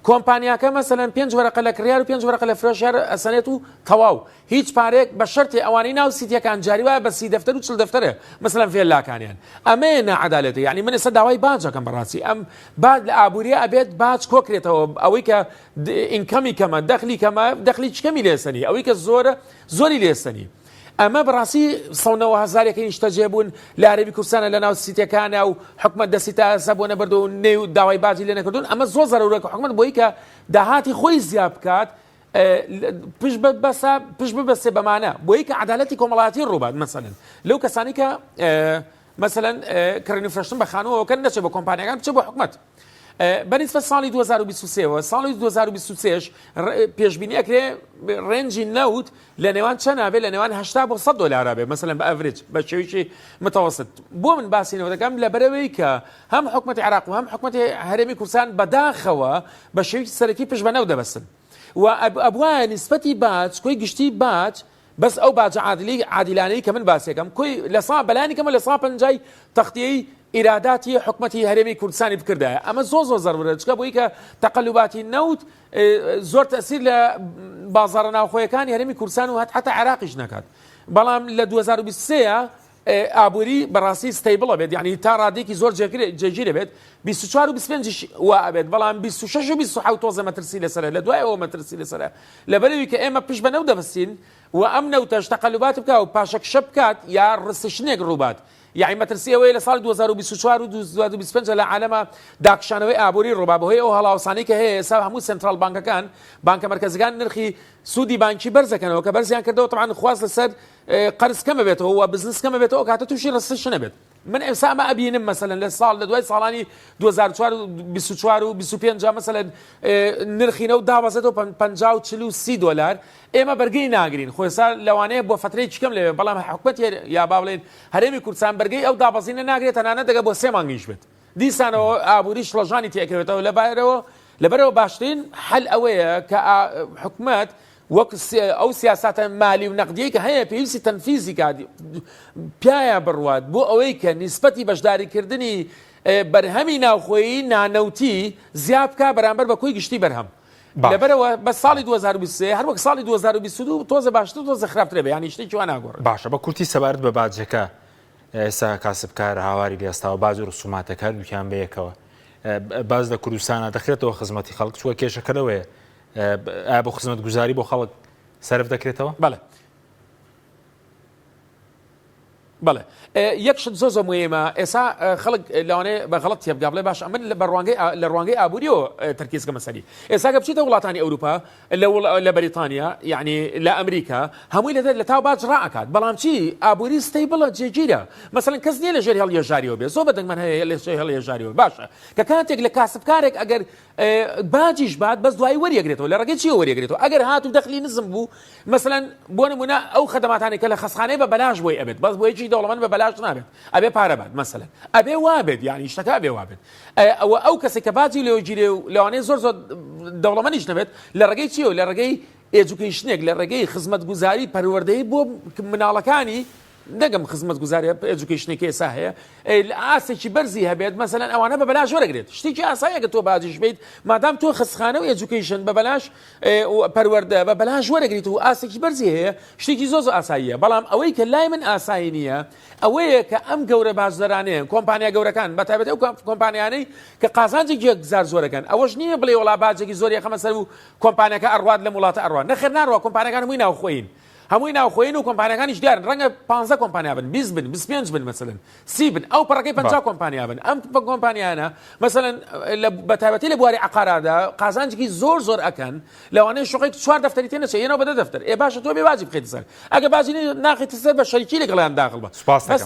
کۆمپانیاکە مەسەلەن 5 وەرەقە لە کڕیار و 5 وەرەقە لە فرۆشیار ئەسەنێت و تەواو هیچ پارێک بە شەرتی ئەوانەی ناو سیتیەکان جاری وایە بە 30 دەفتەر و 40 دەفتەرە مەسەلەن فێللاکانیان ئەمەیە نەعەدالەتە یعنی من ئێستا داوای باجەکەم بەڕاستی ئەم بعد لە ئابووریە ئەبێت باج کۆکرێتەوە ئەوەی کە ئینکەمی کەمە دەخلی کەمە دەخلی چکەمی لێسەنی ئەوەی کە زۆری لێسەنی ئەمە بەڕاستی 190,000 شتەجێ بوون لە عەربی کوردستانە لە ناو سیتەکانە و حکومەت دەستی تا ئێستا بۆ نەبردو و نێ و داوای باجی لێ نەکردوون ئەمە زۆر زەرورە کە حکومەت بۆی کە داهاتی خۆی زیاد بکات پشت ببەستێ بەمانە بۆی کە عەدالەتی کۆمەڵایەتی ڕووبات مەسەلەن لەو کەسانی کە مەسەلەن کڕین و فرۆشتن بە خانووەکە نەچێت بۆ کۆمپانیەکان بچێت بۆ حکومەت بەنسبە ساڵی 2023 ساڵی 2023 پێشبینی ئەکرێ ڕێنجی نەوت لە نێوان چەند نابێت لە نێوان 80 بۆ 100 دلار بێت مەسەلەن بە ئەڤرێج بە شێوەیەکی متەوەسط بۆ من باسینەوە دەکەم لەبەرەوەی کە هەم حکوومەتی عێراق و هەم حکوومەتی هەرێمی کوردستان بەداخەوە بە شێوەیەکی سەرەکی پشت بەنەو دەبەستن و ئەبوایە نسبەتی باج کۆی گشتی باج بەس ئەو باجە عادلانەی کە من باسێکم کۆی لە بەلانی کەمە لە 150 تەختەی ئیراداتی حکوومەتی هەرێمی کوردستانی بکردایە ئەمە زۆر زەرورە چکە بۆی کە تەقەلوباتی نەوت زۆر تەسیر لە بازاڕە ناوخۆیەکانی هەرێمی کوردستان و حتا عێراقیش نەکات بەڵام لە 2023 ئابووری بەڕاستی ستەیبڵە بێت یعنی تا ڕادێکی زۆر جێگیرە بێت 24 و 25 وا ئەبێت بەڵام 26 و 27 تۆزە مەترسی لەسەرە لە دوایەوە مەترسی لەسەرە لەبەرەوەی کە ئێمە پشت بەنەو دەبەستین و ئەم نەوتەش تەقەلوبات بکە و پاشەکشە بکات یا ڕستشنێک ڕووبات یعنی مەترسی ئەوەیە لە ساڵی 2024 و 2025 لە عالەمە داکشانەوەی ئابووری ڕۆبابەهۆی ئەو هەڵاوسانەی کە هەیە ئێستا هەموو سنترال بانکەکان بانکە مەرکەزیەکان نرخی سوودی بانکی بەرزەکەنەوە کە بەرزیان کردەوە طبعاً خواست لەسەر قەرز کەمە بێتەوە و بزنس کەمە بێتەوە کاتە تووشی ڕستش نەبێت من ئێستا ئەمە ئەبینم مەسەلەن لە دوای ساڵانی 2024 و 25 مەسەلەن نرخینە و دابەزێتەوە 50 و 40 و 30 دلار ئێمە بەرگەی ناگرین خۆ ئێستا لەوانەیە بۆ فترەیەکی کەم لەوێ بەڵام حکومەت یا با بڵێن هەرێمی کوردستان بەرگەی ئەو دابەزینە ناگرێت تەنانەت دەگە بۆ 3 مانگیش بێت دیسانەوە ئابووری شڵەژانی تێکەوێتەوە لەبەرەوە باشترین حل ئەوەیە کە حکومەت وەک ئەو سیاساتە مالی و نەقدیەی کە هەیە پێویستی تەنفیزی کاتی پیایە بڕوات بۆ ئەوەی کە نیسبەتی بەشداریکردنی بەرهەمی ناوخۆیی نانەوتی زیاد بکە بەرامبەر بە کۆی گشتی بەرهەم لەبەرەوە بە ساڵی 2023 هەر وەک ساڵی 2022 تۆزە باشتر تۆزە خراپترە بێ ینی شتێکی وا ناگۆڕێت باشە بە کورتی سەبارەت بە باجەکە ئێستا کاسبکار هاواری لێستاوە باج و ڕسوماتەکە دوکیان بەیەکەوە باز لە کوردستانە دەخرێتەوە خزمەتی خەڵک چووە کێشەکەرەوەیە بۆ خزمەت گوزاری بۆ خەڵک سەرف دەکرێتەوە بەڵێ یەک شت زۆر مهمە ئێستا خەڵک لەوانەیە بە غەڵەت تێبگا بڵێ باش ئەمن لە ڕوانگەی ئابووریەوە تەرکیزکە مەسەری ئێستا کە بچیتە وڵاتانی ئەوروپا لە بەریتانیا یعنی لە ئەمریکا هەمووی لە تاو باج ڕائکات بەڵام چی ئابووری ستەیبڵە جێگیرە مەسەلەن کەس نییە لە ژێر هەڵیێژاریەوە بێ زۆر بەدەنگمان هەیە لە ژێر هەڵیێژاریەوە باشە کە کاتێک لە کاسبکارێک ئەگەر باجیش بات بەس دوای وەریەگرێتەوە لە ڕێگەی چی وەریەگرێتەوە ئەگەر هات و دەخلی نزم بوو مەسەلەن بۆ نمونە ئەو خەدەماتانی کە لە خەسخانەی بە بەلاش بۆی ئەبێت بەس بۆیەکی دەوڵەمەند بە بەلاش نابێت ئەبێ پارە بات مەسەلەن ئەبێ وابێت یعنی شتەکە ئەبێ وابێت ئەو کەسێک کە باجی لێوەگیرێ و لەوانەیە زۆر دەوڵەمەندیش نەبێت لە ڕێگەی چیەوە لە ڕێگەی ئێجوکیشنێک لە ڕێگەی خزمەتگوزاری پەروەردەیی بۆ مناڵەکانی دەگەم خزمەت گوزاری ئێجوکیشنێکی ئێستا هەیە ئاسێکی بەرزی هەبێت مەسەلەن ئەوانە بە بەلاش وەرەگرێت شتێکی ئاساییە کە تۆ باجیش بیت مادام تۆ خزخانە و ئێجوکیشن بە بەلاش پەروەردە بە بەلاش وەرەگریت و ئاسێکی بەرزی هەیە شتێکی زۆر ئاساییە بەڵام ئەوەی کە لای من ئاسایی نییە ئەوەیە کە ئەم گەورە باشدەرانەیە کۆمپانیا گەورەکان بەتایبەت ئەو کۆمپانیانەی کە قازانجێکی گزار زۆرەکەن ئەوەش نییە بڵێ وڵا باجێکی زۆری خەمە سەر و کۆمپانیەکە ئەڕوات لە وڵاتە ئەڕوان نەخێر ناڕوە کۆمپانیەکان هەمووی ناوخۆین هەمووی ناوخۆین و کۆمپانیەکانیش دیارن ڕەنگە 15 کۆمپانیا بن 20 بن 25 بن مەسەلەن 30 بن ئەو پەڕەکەی 50 کۆمپانیا بن ئەم کۆمپانیانە مەسەلەن بەتایبەتی لە بواری عقارەدا قازانجێکی زۆر ئەکەن لەوانەیە شوقێک 4 دەفتەری تێ نەچێت بەدە دەفتەر ئێ باشە تۆ بێ واجب بخیتە سەر ئەگە باجی ناخیتە سەر بە شەریکی لەگەڵیان داخڵ بە بەس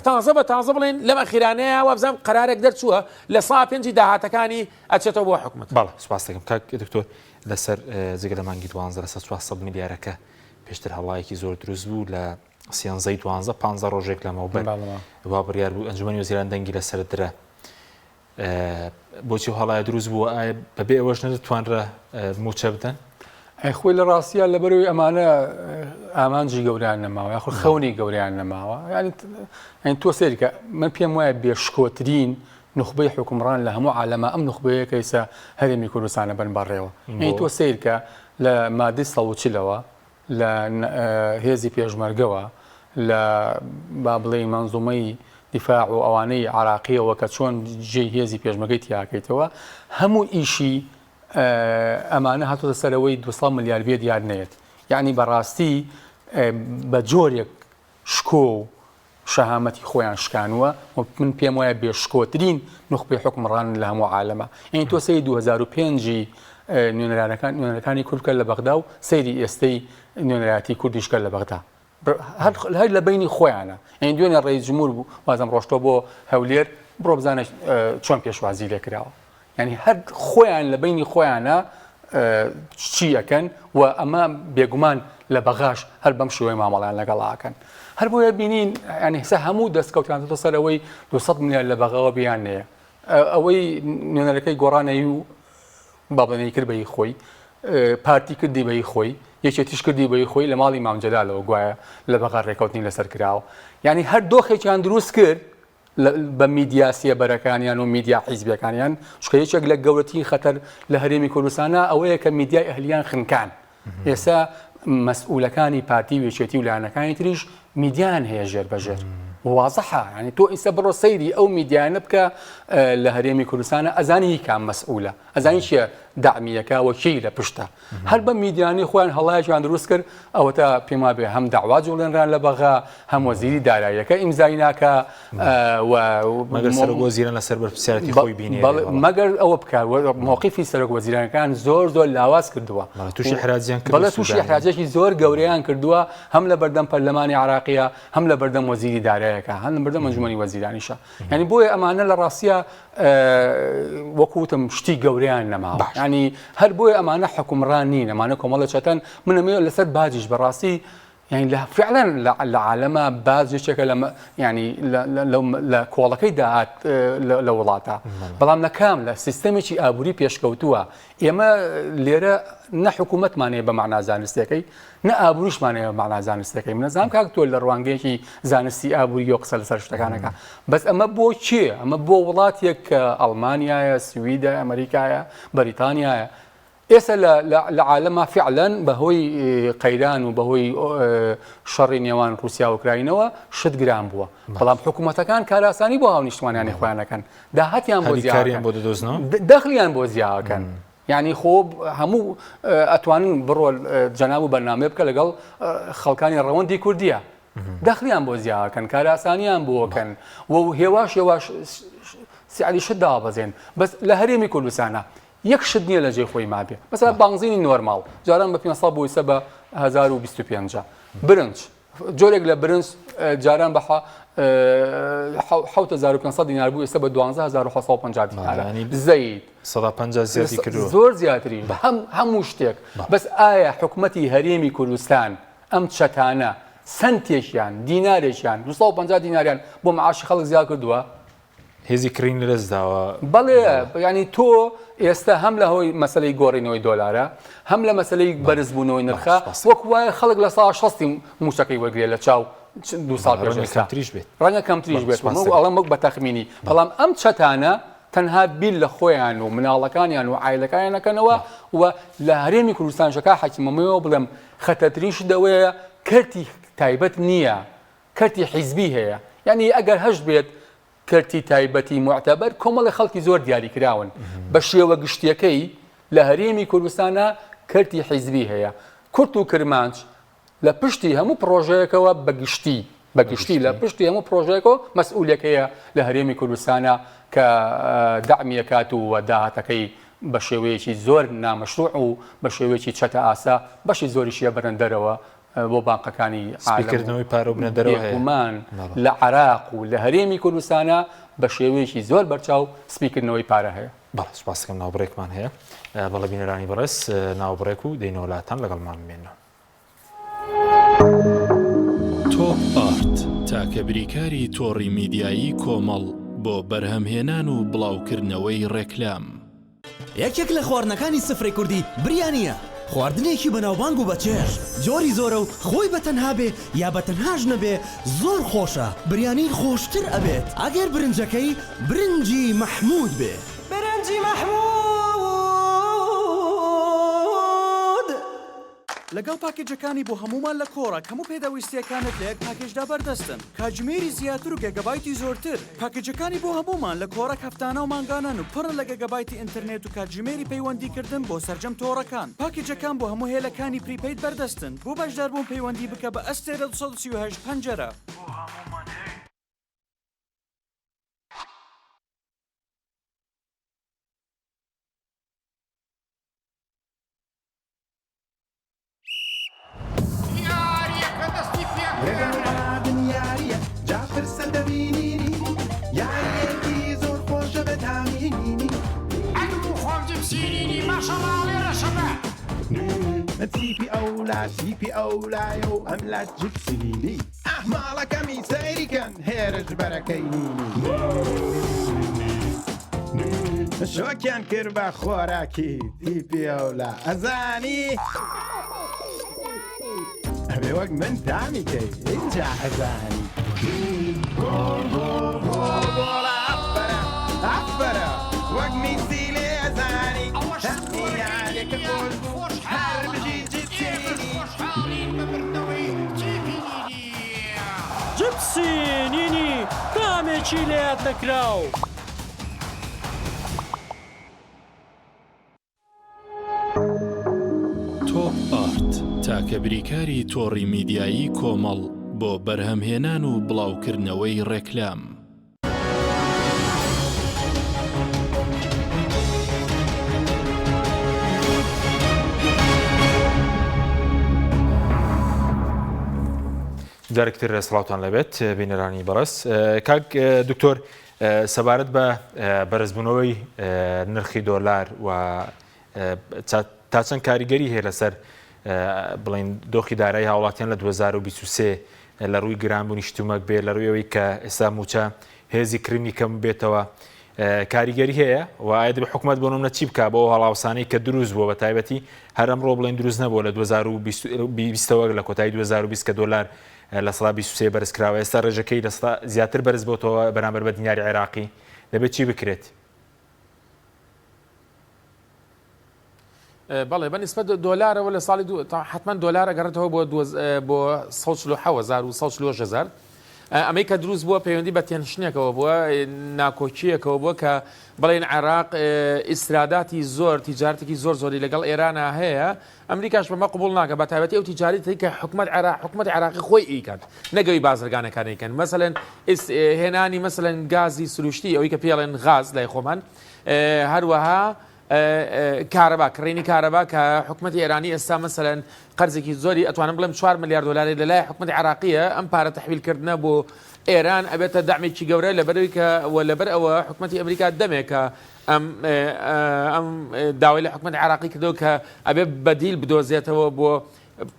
تازە بڵێن لەم ئەخیرانەیە وابزانام قەرارێک دەرچووە لە سا 5 داهاتەکانی ئەچێتەوە بۆ حکومەت بەڵێ سوپاس دەکەم کاک دکتۆر لەسەر جگە لە مانگی 12 لەسەر 400 میلیارەکە پێشتر هەڵایەکی زۆر دروست بوو لە سیانزەی 12 15 ڕۆژێک لەمەوبەر وا بڕیار بوو ئەنجومەنی وەزیران دەنگی لەسەرترە بۆچی هەڵایە دروست بووە ئایا بەبێ ئەوەش نەدەتوانرە موچە بدەن خۆی لە ڕاستیان لەبەرەوەی ئەمانە ئامانجی گەوریان نەماوە یاخۆ خەونی گەوریان نەماوە ینی تۆ سێریکە من پێم وایە بێشکۆترین نخبەی حکومڕان لە هەموو عالەما ئەم نخبەیە کە ئێستا هەرێمی کوردستانە بن بەڕێوە ینی تۆ سیرکە لە مادەی 140ەوە لە هێزی پێشمەرگەوە لە با بڵێ مەنزومەی دیفاع و ئەوانەی عراقیەوە کە چۆن جێی هێزی پێشمەرگەی تیاکەیتەوە هەموو ئیشی ئەمانە هاتوۆتە سەرەوەی 200 ملیار بێ دیار نێت یعنی بەڕاستی بە جۆرێک شکۆ و شەهامەتی خۆیان شکانووە من پێم وایە بێشکۆترین نخبەی حکومڕان لە هەموو عالەمە یعنی تۆ سەی 2005 نوێنەرەکانی کوردکە لە بەغدا و سەیری ئێستەی نوێنەراتی کوردیشکە لە بەغدا هەر لە بینی خۆیانە ئەین دوێنێ ڕێیس جمهور بوو وازم ڕۆشتۆ بۆ هەولێر بڕۆ بزانە چۆن پێشوازی لێکراوە ینی هەر خۆیان لە بینی خۆیانە چیەکەن و ئەمە بێگومان لە بەغاش هەر بەم شوەی مامەڵیان لەگەڵاکەن هەر بۆیە بینین ینی هێستا هەموو دەستکەوتیانتە سەرەوەی 200 میلیۆن لە بەغاوە بیان نەیە ئەوەی نوێنەرەکەی گۆڕانەوی و بابەنەی کرد بەی خۆی پارتی کردی بەی خۆی یەکێتیش کردی بەی خۆی لە ماڵی مامجەلالەوە گوایە لە بەغا ڕێکەوتنی لەسەر کراوە یعنی هەر دۆخێکیان دروست کرد بە میدیا سێبەرەکانیان و میدیا حیزبیەکانیان چکە یەکێک لە گەورەترین خەتەر لە هەرێمی کوردستانە ئەوەیە کە میدیای ئەهلیان خنکان ئێستا مەسئولەکانی پارتی وێچێتی و لایەنەکانی تریش میدیان هەیە ژێربەژێر واضحە ینی تۆ ئیستا بڕۆ سەیری ئەو میدیانە بکە لە هەرێمی کوردستانە ئەزانی کام مەسئولە ئەزانی چیە داعمیەکە وەکی لە پشتە هەر بە میدیانی خۆیان هەڵایەکیان دروست کرد ئەوەتە پێما بێ هەم داوا جوڵێنران لە بەغا هەم وەزیری داراییەکە ئیمزای ناکە مەگەر سەرۆک وەزیران لەسەر بەرپرسیارەتی خۆی بینێ مەگەر ئەوە بکات موقیفی سەرۆک وەزیرانەکان زۆر لاواز کردووە تووشی حراجیان کرد بەڵێ تووشی حراجێکی زۆر گەورەیان کردووە هەم لە بەردەم پەرلەمانی عراقیە هەم لە بەردەم وەزیری داراییەکە هەم لە بەردەم ئەنجومەنی وەزیرانیشە ینی بۆیە ئەمانە لە ڕاستیە وەکوتم شتی گەورەیان نەماوە ینی هەر بۆیە ئەمانە حکومڕان نین ئەمانە کۆمەڵە چەتەن منەمێ لەسەر باجیش بەڕاستی يعني فعلا العالم باز شكل لما يعني لا كوالكي داعت لولاتا بلام نكامل سيستم شيء أبوري بيشكوتوا إما ليرة نحكومة مانية بمعنى زانستيكي نأبوريش مانية بمعنى زانستيكي من زمان كاكتو الروانجي شيء زانستي أبوري يقصل سرشتكانك بس أما بو شيء أما بو ولاتيك ألمانيا سويدا أمريكا بريطانيا إيسا لعالمها فعلا بهوي قيران وبهوي شر نيوان روسيا وأوكرانيا شد جرام بوا طالما حكومتها كان كاراساني بوها ونشتوان يعني إخواننا كان دهاتيان بوزيا كان دخليان بوزيا كان يعني خوب همو أتوان برو جناب برنامج كلجل خلكاني الرواندي كردية دخليان بوزيا كان كاراسانيان بوا كان وهواش يواش سعدي شدة بزين بس لهريمي كل سنة يكشدني لجي خوي ما بيه مثلا بنزين نورمال جاران بفين صابو يسبة 1025 برنج جورك لبرنج جاران بحا حوت 1500 دينار بو يسبة 12550 دينار يعني زايد 150 زيادة كيلو زور زيادترين هم مشتك بس آية حكومتي هريمي كردستان أم شتانا سنتيشان ديناريشان 250 ديناريان بو معاش خلق زيادة كردوا هزي كرين لزداوا بله يعني تو ئێستا هەم لە هۆی مەسلەی گۆڕینەوەی دۆلارە هەم لە مەسلەی بەرزبوونەوەی نرخە وەکوایە خەڵک لە ساڵ 60 موشەکەی وەرگێ لە چاو 2 ساڵ پێش بێت ڕەنگە کەمتریش بێت ئەڵەم وەک بە تەخمینی بەڵام ئەم چەتانە تەنها بیل لە خۆیان و مناڵەکانیان و عایلەکانیانەکەنەوە و لە هەرێمی کوردستانشەکە حەکیمەمەوە بڵێم خەتەترینش دەوەیە کەرتی تایبەت نییە کەرتی حیزبی هەیە یعنی ئەگەر هەشت بێت کەرتی تایبەتی معتەبەر کۆمەڵی خەڵکی زۆر دیاری کراون بە شێوە گشتیەکەی لە هەرێمی کوردستانە کەرتی حیزبی هەیە کورد و کرمانج لە پشتی هەموو پرۆژەیەکەوە بەگشتی لە پشتی هەموو پرۆژەیەکەوە مەسئولەکەیە لە هەرێمی کوردستانە کە داعمیەکات و داهاتەکەی بە شێوەیەکی زۆر نامەشروع و بە شێوەیەکی چەتە ئاسا بەشی زۆریشیە بەرەندەرەوە بۆ بانقەکانی سپیکردنەوەی پارە و بنەدەرەوە هەیە لە عراق و لە هەرێمی کوردستانە بە شێوەیەکی زۆر بەرچاو سپیکردنەوەی پارە هەیە بەڵێ سوپاسەکەم ناوبڕێکمان هەیە بەڵێ بینەرانی بەڕێز ناوبڕێک و دەینەوەلاتان لەگەڵمان بمێنەوە تۆپ ئارت تاکە بریکاری تۆڕی میدیایی کۆمەڵ بۆ بەرهەمهێنان و بڵاوکردنەوەی ڕێکلام یەکێک لە خواردنەکانی سفرەی کوردی بریانیە خواردنێکی بەناوبانگ و بەچێژ جۆری زۆرە و خۆی بەتەنها بێ یا بەتەنهاش نەبێ زۆر خۆشە بریانی خۆشتر ئەبێت ئەگەر برنجەکەی برنجی مەحموود بێ برنجی مەحموود لەگەڵ پاکێجەکانی بۆ هەمومان لە کۆڕە هەموو پێداویستیەکانت لە یەک پاکێجدا بەردەستن کاتژمێری زیاتر و گەگەبایتی زۆرتر پاکێجەکانی بۆ هەمومان لە کۆڕە هەفتانە و مانگانان و پڕ لە گەگەبایتی ئینترنێت و کاتژمێری پەیوەندیکردن بۆ سەرجەم تۆڕەکان پاکێجەکان بۆ هەموو هێلەکانی پریپەید بەردەستن بۆ بەشداربوون پەیوەندی بکە بە ئەستێرە 238 پەنجەرە تيبي أولا تيبي أولا يو أم لا تجبسيني أحمالك ميسيري كان هيرج بركيني شو كان كربا خوراكي تيبي أولا أزاني أبي وقت من تعمي كي إنجا أزاني جول جول جول جول عفرة وقت ميسيلي أزاني هاتي عليك جول جبسينيني کامێکی لێیان نەکراو. تۆپ ئارت تاکە بریکاری تۆڕی میدیایی کۆمەڵ بۆ بەرهەمهێنان و بڵاوکردنەوەی ڕێکلام. جارێکتر سڵاوتان لەبێت بینەرانی بەڕست. کاک دکتۆر سەبارەت بە بەرزبوونەوەی نرخی دۆلار و تا چەند کاریگەری هەیە لەسەر بڵین دۆخی دارایی هاوڵاتیان لە 2023 لە ڕووی گرانبوونی شتومەک بێت لە ڕووی ئەوەی کە ئێستا موچە هێزی کڕینی کەم بێتەوە کاریگەری هەیە و ئایا دەبێت حکوومەت بۆ نمونە چی بکات بۆ هەڵاوسانەی کە دروست بووە بە تایبەتی هەر ئەمڕۆ بڵین دروست نەبووە لە 2020 لە کۆتایی 2020 کە دۆلار لە سەدا 23 بەرزکراوە ئێستا ڕێژەکەی لە زیاتر بەرز بۆتەوە بەرامبەر بە دیناری عێراقی دەبێت چی بکرێت؟ بەڵێ بەنسبەت دۆلارەوە لە ساڵی حتمما دۆلار ئەگەڕێتەوە بۆ 170,000 ئەمەی کە دروست بووە پەیوەندی بە تێنشتێکەوە بووە ناکۆچیەکەوە بووە کە بڵێن عێراق ئیسراداتی زۆر تیجارێکی زۆری لەگەڵ ئێرانە هەیە ئەمریکاش بەمە قبول ناکە بە تایبەتی ئەو تیجاریتی کە حکومەت عێراقی خۆی ئیکات نەگەوی بازرگانەکانیکەن مەسەلەن هێنانی مەسەلەن گازی سروشتی ئەوەی کە پێڵێن غاز لای خۆمان هەروەها کارەبا کڕینی کارەبا کە حکومەتی ئێرانی ئێستا مەسەلەن قەرزێکی زۆری ئەتوانم بڵێم 4 ملیار دلاری لەلای حکومەتی عێراقیە ئەم پارە تەحویلکردنە بۆ ئێران ئەبێتە دامێکی گەورە لەبەرەوەی کە لەبەر ئەوە حکومەتی ئەمریکا دەمێکە ئەم داوای لە حکومەتی عێراقی کردەوە کە ئەبێ بەدیل بدۆزێتەوە بۆ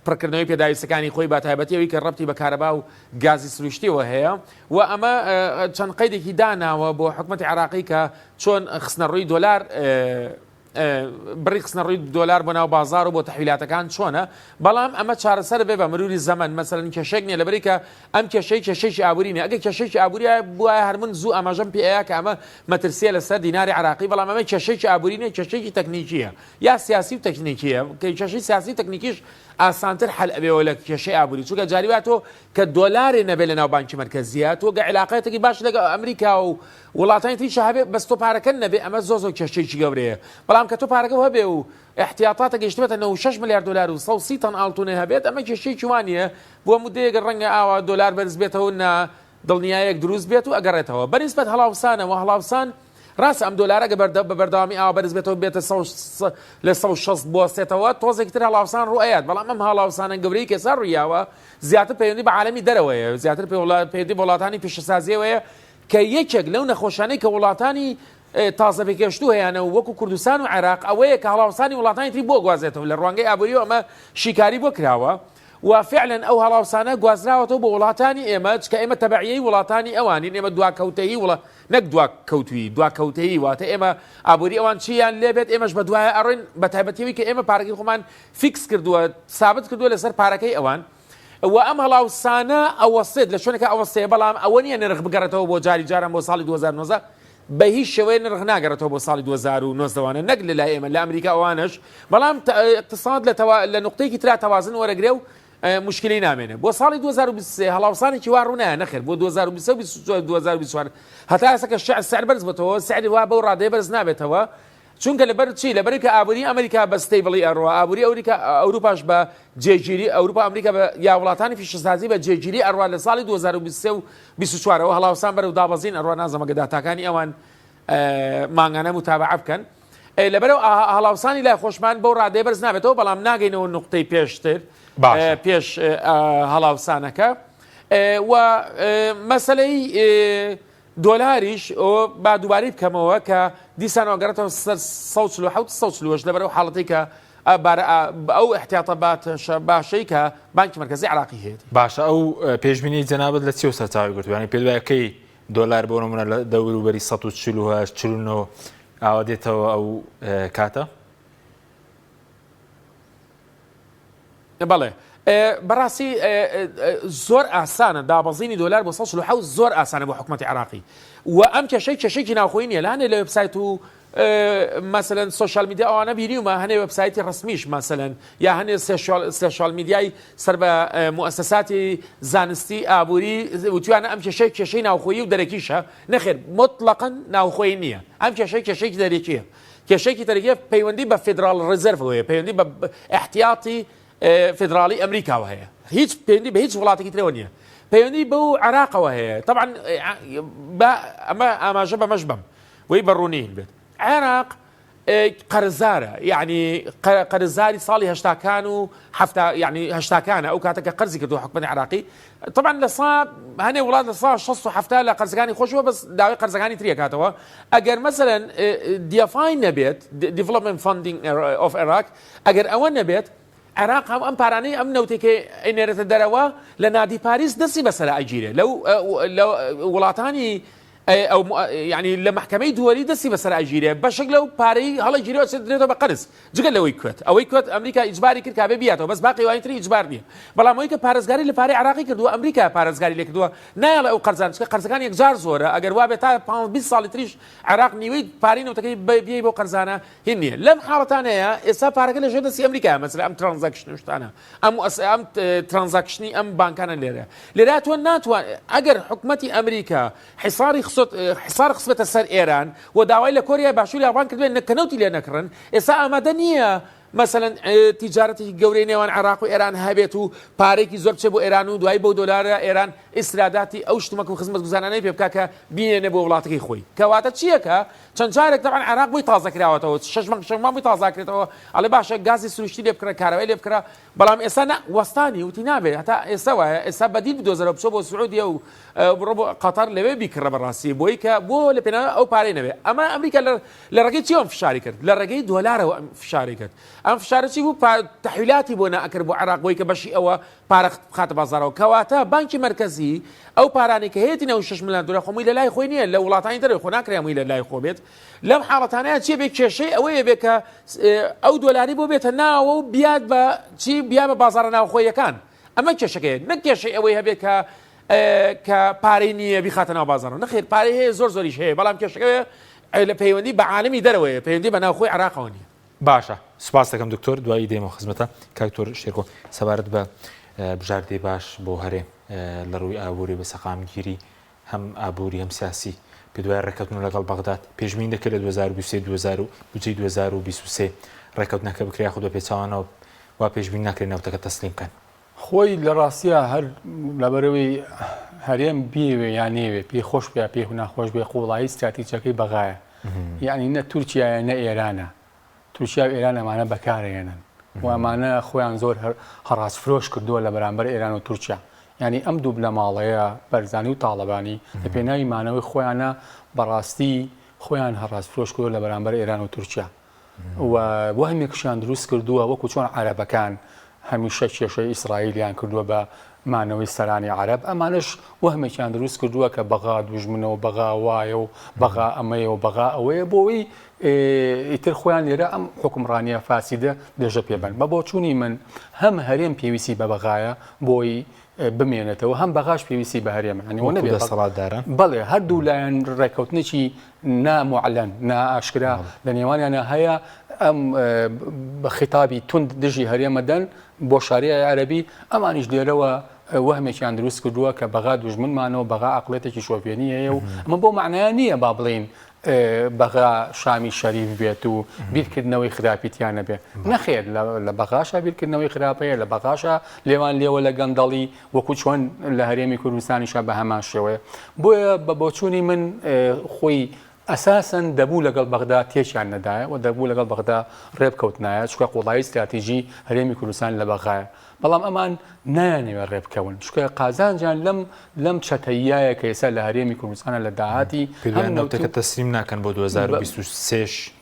پڕکردنەوەی پێداویستەکانی خۆی بە تایبەتیەوەی کە ڕەبتی بە کارەبا و گازی سروشتیەوە هەیە و ئەمە چەند قەیدێکی داناوە بۆ حکومەتی عێراقی کە چۆن خستنە ڕووی دۆلار بڕی خستنە ڕووی دۆلار بۆ ناو بازار و بۆ تەحویلاتەکان چۆنە بەڵام ئەمە چارەسەر بێ بە مروری زەمن مەسەلەن کێشێک نییە لەبەری کە ئەم کێشەیەکی ئابوورینە ئەگەر کێشەیەکی ئابووریە بووایە هەرمن زوو ئاماژەم پێەیە کە ئەمە مەترسیە لەسەر دیناری عێراقی بەڵام ئەمە کێشەیەکی ئابوورینە کێشەیەکی تەکنیکیە یا سیاسی و تەکنیکیە کە کێشەی سیاسی تەکنیکیش ئاسانتر حل ئەبێەوە لە کێشەی ئابووری چونکە جاریواتۆ کە دۆلارێ نەبێت لە ناو بانکی مەرکەزیە تۆ علاقەتێکی باش لەگەڵ ئەمریکا و وڵاتانی تریش هەبێ بەس تۆ پارەکە نەبێ ئەمە زۆر کێشەیەکی گەورەیە بەڵام کە تۆ پارەکە هەبێ و احتیاطاتە گەیشتبێتە 96 ملیار دلار و 130 تن ئاڵتونێ هەبێت ئەمە کێشەیەکی وانە بۆ مودەیەگە ڕەنگە ئاوا دۆلار بەرز بێتەوە نا دڵنیایەک دروست بێت و ئەگەڕێتەوە بەنسبەت هەڵاوسانەوە هەڵاوسان ڕاست ئەم دۆلارە بە بەردەوامی ئاوا بەرز بێتەوە بێتە لە 160 بۆستێتەوە تۆزێکتر هەڵاوسان ڕوئەیەت بەڵام ئەم هەڵاوسانە گەورەی کێسا ڕوویاوە زیاتر پەیوەندی بە عالەمی دەرەوەیە زیاتر پەیوەندی بە وڵاتانی پیشەسازیەوەیە کە یەکێک لەو نەخۆشانەی کە وڵاتانی تازە پێکەشتوو هەیەە و وەکو کوردستان و عێراق ئەوەیە کە هەڵاوسانی وڵاتانی تری بۆ گوازێتەوە لە ڕوانگەی ئابووریەوە ئەمە شیکاری بۆ کراوە و فعلا ئەو هەڵاوسانە گوازراوەتەوە بۆ وڵاتانی ئێمە کە ئێمە تەبعیەی وڵاتانی ئەوانین ئێمە دواکەوتەیی نەک دواکەوتەیی واتە ئێمە ئابووری ئەوان چیان لێبێت ئێمەش بە دوایە ئەڕۆین بە تایبەتیەوەی کە ئێمە پارەکەی خۆمان فیکس کردووە ثابت کردووە لەسەر پارەکەی ئەوان و ئەم هەڵاوسانە ئەوەسێت لە شوێنێکە ئەوەسەیە بەڵام ئەوە نییە نرخ بگەڕێتەوە بۆ جاران بۆ ساڵی 2009 بە هیچ شێوەیە نرخ ناگەڕێتەوە بۆ ساڵی 2009 نەک لەلای ئێمە لە ئەمریکا ئەوانش بەڵام اقتصاد لە نقطەیەکی ترا تەوازن وەرەگرێ و مشکلی نامێنێ بۆ ساڵی 2023 هەڵاوسانێکی وا ڕوونایە نەخێر بۆ 2024 هەتا ئێستا کە سعر بەرز بێتەوە سعری وا بەو ڕادەیە بەرز نابێتەوە چونکە لەبەر چی لەبەری کە ئابووری ئەمریکا بە ستیبڵی ئەڕوا ئابووری ئەوروپاش بە جێگیری ئەوروپا ئەمریکا بە یا وڵاتانی پیشەسازی بە جێگیری ئەڕوا لە ساڵی 2024ەوە هەڵاوسان بەرەو دابەزین ئەڕوا نازەمەگە داتاکانی ئەوان مانگانە متابعە بکەن لەبەرەوە هەڵاوسانی لای خۆشمان بەو ڕادەیە بەرز نابێتەوە بەڵام ناگەینەوە نقطەی پێشتر پێش هەڵاوسانەکە و مەسلەی دۆلاریش با دووبارەی بکەمەوە کە دیسانەوە گەڕێتەوە سەر 1970 لەبەرەوە حاڵەتی کە ئەو احتیاطە باشەی کە بانکی مرکزی عراقی هەیە. باشە ئەو پێشبینی جەنابەت لە چی سەرچاوی گرتوانی پێ وایەکەی دۆلار بۆ نمونە لە دەوروبەری 149 ئاوا دێتەوە ئەو کاتە؟ بەڵێ بەڕاستی زۆر ئاسانە دابەزینی دۆلار بۆ 160 زۆر ئاسانە بۆ حکوومەتی عراقی و ئەم کێشەیەکی ناوخۆی نیە لە هەنێ لە وێبسایت و مثلا سوشال میدیا ئەوانە بیریومە هەنێ وێبسایتی ڕسمیش مثلا یا هەنێ سوشال میدیای سەر بە مؤسساتی زانستی ئابووری وتوانە ئەم کێشەی ناوخۆیی و دەرەکیشە نەخێر مطلقاً ناوخۆی نییە ئەم کێشەیەکی دەرەکیە کێشەیەکی دەرەکیە پەیوەندی بە فێدرال ڕزەرڤەوەیە پەیوەندی بە احتیاطی فێدراڵی ئەمریکاوە هەیە هیچ پەیوەندی بە هیچ وڵاتێکی ترەوە نییە پەیوەندی بەو عراقەوە هەیە طبعا ئەمە ئاماژە بەمەش بم وی بەڕوونین بێت عێراق قەرزارە یعنی قەرزاری ساڵی هەشتاکان و یعنی هەشتاکانە ئەو کاتەکە قەرزی کردو حکومەتی عراقی طبعا لە هەنێ وڵات لە 1960 لە قەرزەکانی خۆشەوە بەس داوای قەرزەکانی تری کاتەوە ئەگەر مەسەلەن دیفاین نەبێت Development Funding of Iraq ئەگەر ئەوە نەبێت عراق هەم ئەم پارانەی ئەم نەوتێکی ئەنێرێتە دەرەوە لە نادی پاریس دەستی بەسەر ئەگیرێ لەو وڵاتانی ئەو ینی لە محکمەی دووەری دەستی بەسەر ئەگیرێ بەشێک لەو پارەی هەڵەگیرەوە درێتەوە بە قەرز جگەل لەوەی کوێت ئەوەی کوێت ئەمریکا ئیجباری کرد کابێ بیاتەوە بەس باقی وایتری ئیجبار نییە بەڵام ئەوەی کە پارێزگاری لە پارەی عراقی کردووە ئەمریکا پارێزگاری لێ کردووە نایڵە ئەو قەرزان چکە قەرزەکان یەکجار زۆرە ئەگەر وابێت تا 20 ساڵی تریش عراق نیوەی پارەی نەوتەکەی بیێ بۆ قەرزانە هین نییە لەم حاڵەتانەیە ئێستا پارەکە لە ژێر دەستی ئەمریکا مەسەلا ئەم ترانزاکشن شتانە ئەم ترانزاکشنی ئەم بانکانە لێرە تۆ ناتوان ئەگەر حکومەتی ئەمریکا حصار خصبەتە سەر ئێران و داوای لە کۆریای باشووری ئاوان کردوێن نەکەنەوتی لێ نەکڕن ئێستا ئامادە نییە مثلا تیجارەتی گەورەی نێوان عراق و ئێران هەبێت و پارێکی زۆر بچێت بۆ ئێران و دوای بۆ دۆلارە ئێران ئیسراداتی ئەو شتمەک و خزمەت گوزانانەی پێ بکە کە بینێنێ بۆ وڵاتەکەی خۆی کەواتە چییەکە چەند جارێک طبعا عراق بووی تازەکراوەتەوە شەشمان بووی تازاکرێتەوە ئەڵێ باشە گازی سروشتی لێ بکرە کارەوەی لێ بکرە بەڵام ئێستا وەستانی وتی نابێت هەتا ئێستا وایە ئێستا بەدیل بدۆزەرە بچۆ بۆ سعودیە و بڕۆ بۆ قەتەر لەوێ بیکڕە بەڕاستی بۆی کە بۆ لە پێناوە ئەو پارەی نەبێت ئەمە ئەمریکا لە ڕێگەی چیەوە فشاری کرد لە ڕێگەی دۆلارەوە فشاری کرد ئەم فشارەی بوو تحویلاتی بۆ ناکرد بۆ عراق بۆی کە بەشی ئەوە پارە بخاتە بازارەوە کەواتە بانکی مرکزی ئەو پارانی کە هەیەی 6 ملیۆن دلار خۆی لە لای خۆی نییە لە وڵاتانی دەرەوە خۆ ناکرێمەوەی لە لای خۆ بێت لەم حاڵەتانەیە چی بێ کێشەی ئەوەیە بێ کە ئەو دۆلاری بۆ بێتە ناوە و بیاد بە چی بیا بە بازارە ناوخۆیەکان ئەمە کێشەکەی نەک کێشەی ئەوەی هەبێ کە پارەی نییە بیخاتە ناو بازارەوە نەخێر پارەی هەیە زۆریش هەیە بەڵام کێشەکەی لە پەیوەندی بە عالمی دەرەوەیە پەیوەندی بە ناوخۆی عراقەوە نییە. باشە سپاس دەکەم دکتۆر دوایی دێمە خزمەتە کاکتۆر شێرکۆ سەبارەت بە بژاردەی باش بۆ هەرێم لە ڕووی ئابووری بە سەقامگیری هەم ئابووری هەم سیاسی پێ دوای ڕێکەوتن لەگەڵ بەغداد پێشبینی دەکرد لە 2023 ڕێکەوتنەکە بکریا خودۆ پێچوانەوە وا پێشبینی ناکرێت نەوتەکە تەسلیم بکەن خۆی لە ڕاستیە هەر لەبەرەوەی هەرێم بیوێ یان نێوێ پێی خۆش بێ پێ ناخۆش بێ قوڵایی استراتیجیەکەی بەغایە یعنی نە تورکیایە نە ئێرانە تورکیا و ئێران ئەمانە بەکارهێنن و ئەمانە خۆیان زۆر هەڕاست فرۆش کردووە لە بەرامبەر ئێران و تورکیا ینی ئەم دوو لە ماڵەیە بەرزانی و تاڵەبانی لە پێناوی مانەوەی خۆیانە بەڕاستی خۆیان هەڕاست فرۆش کردو لە بەرامبەر ئێران و تورکیا و وەهمێکشیان دروست کردووە وەکو چۆن عەرەبەکان هەمیشە کێشەی ئیسرائیلیان کردووە بە مانەوەی سەرانی عەرەب ئەمانش وەهمێکیان دروست کردووە کە بەغا دوژمنەوە بەغا وایە و بەغا ئەمەیە و بەغا ئەوەیە بۆی ئیتر خۆیان لێرە ئەم حکومڕانیە فاسیدە دێژە پێبن بە بۆچوونی من هەم هەرێم پێویستی بە بەغایە بۆی بمێنێتەوە هەم بەغاش پێویستی بە هەرێمە سەڵاتدارن بەڵێ هەردوو لایەن ڕێکەوتنێکی نامعلەن نائاشکرا لە نێوانیانە هەیە ئەم بە خیتابی تند دژی هەرێمەدەن بۆ شاریعی عەرەبی ئەمانیش لێرەوە وەهمێکیان دروست کردووە کە بەغا دوژمنمانەوە بەغا عەقڵێتێکی شۆڤێنی هەیە و ئەمە بۆ معنایە نییە با بڵێن بەغا شامی شەریف بێت و بیرکردنەوەی خراپیتیانە بێ نەخێر لە بەغاشە بیرکردنەوەی خراپەیە لە بەغاشە لێوان لێوە لە گەندەڵی وەکو چۆن لە هەرێمی کوردستانیشە بە هەمان شێوەیە بۆیە بە بۆچوونی من خۆی ئەساسەن دەبوو لەگەڵ بەغدا تێکیان نەدایە و دەبوو لەگەڵ بەغدا ڕێبکەوتنایە چکە قوڵایی استراتیژی هەرێمی کوردستان لە بەغایە بەڵام ئەمان نایانەوە ڕێبکەون چکە قازانجان لەم چەتەیایە کە ئێستا لە هەرێمی کوردستانە لە داهاتی نەوتەکە تەسلیم ناکەن بۆ 2023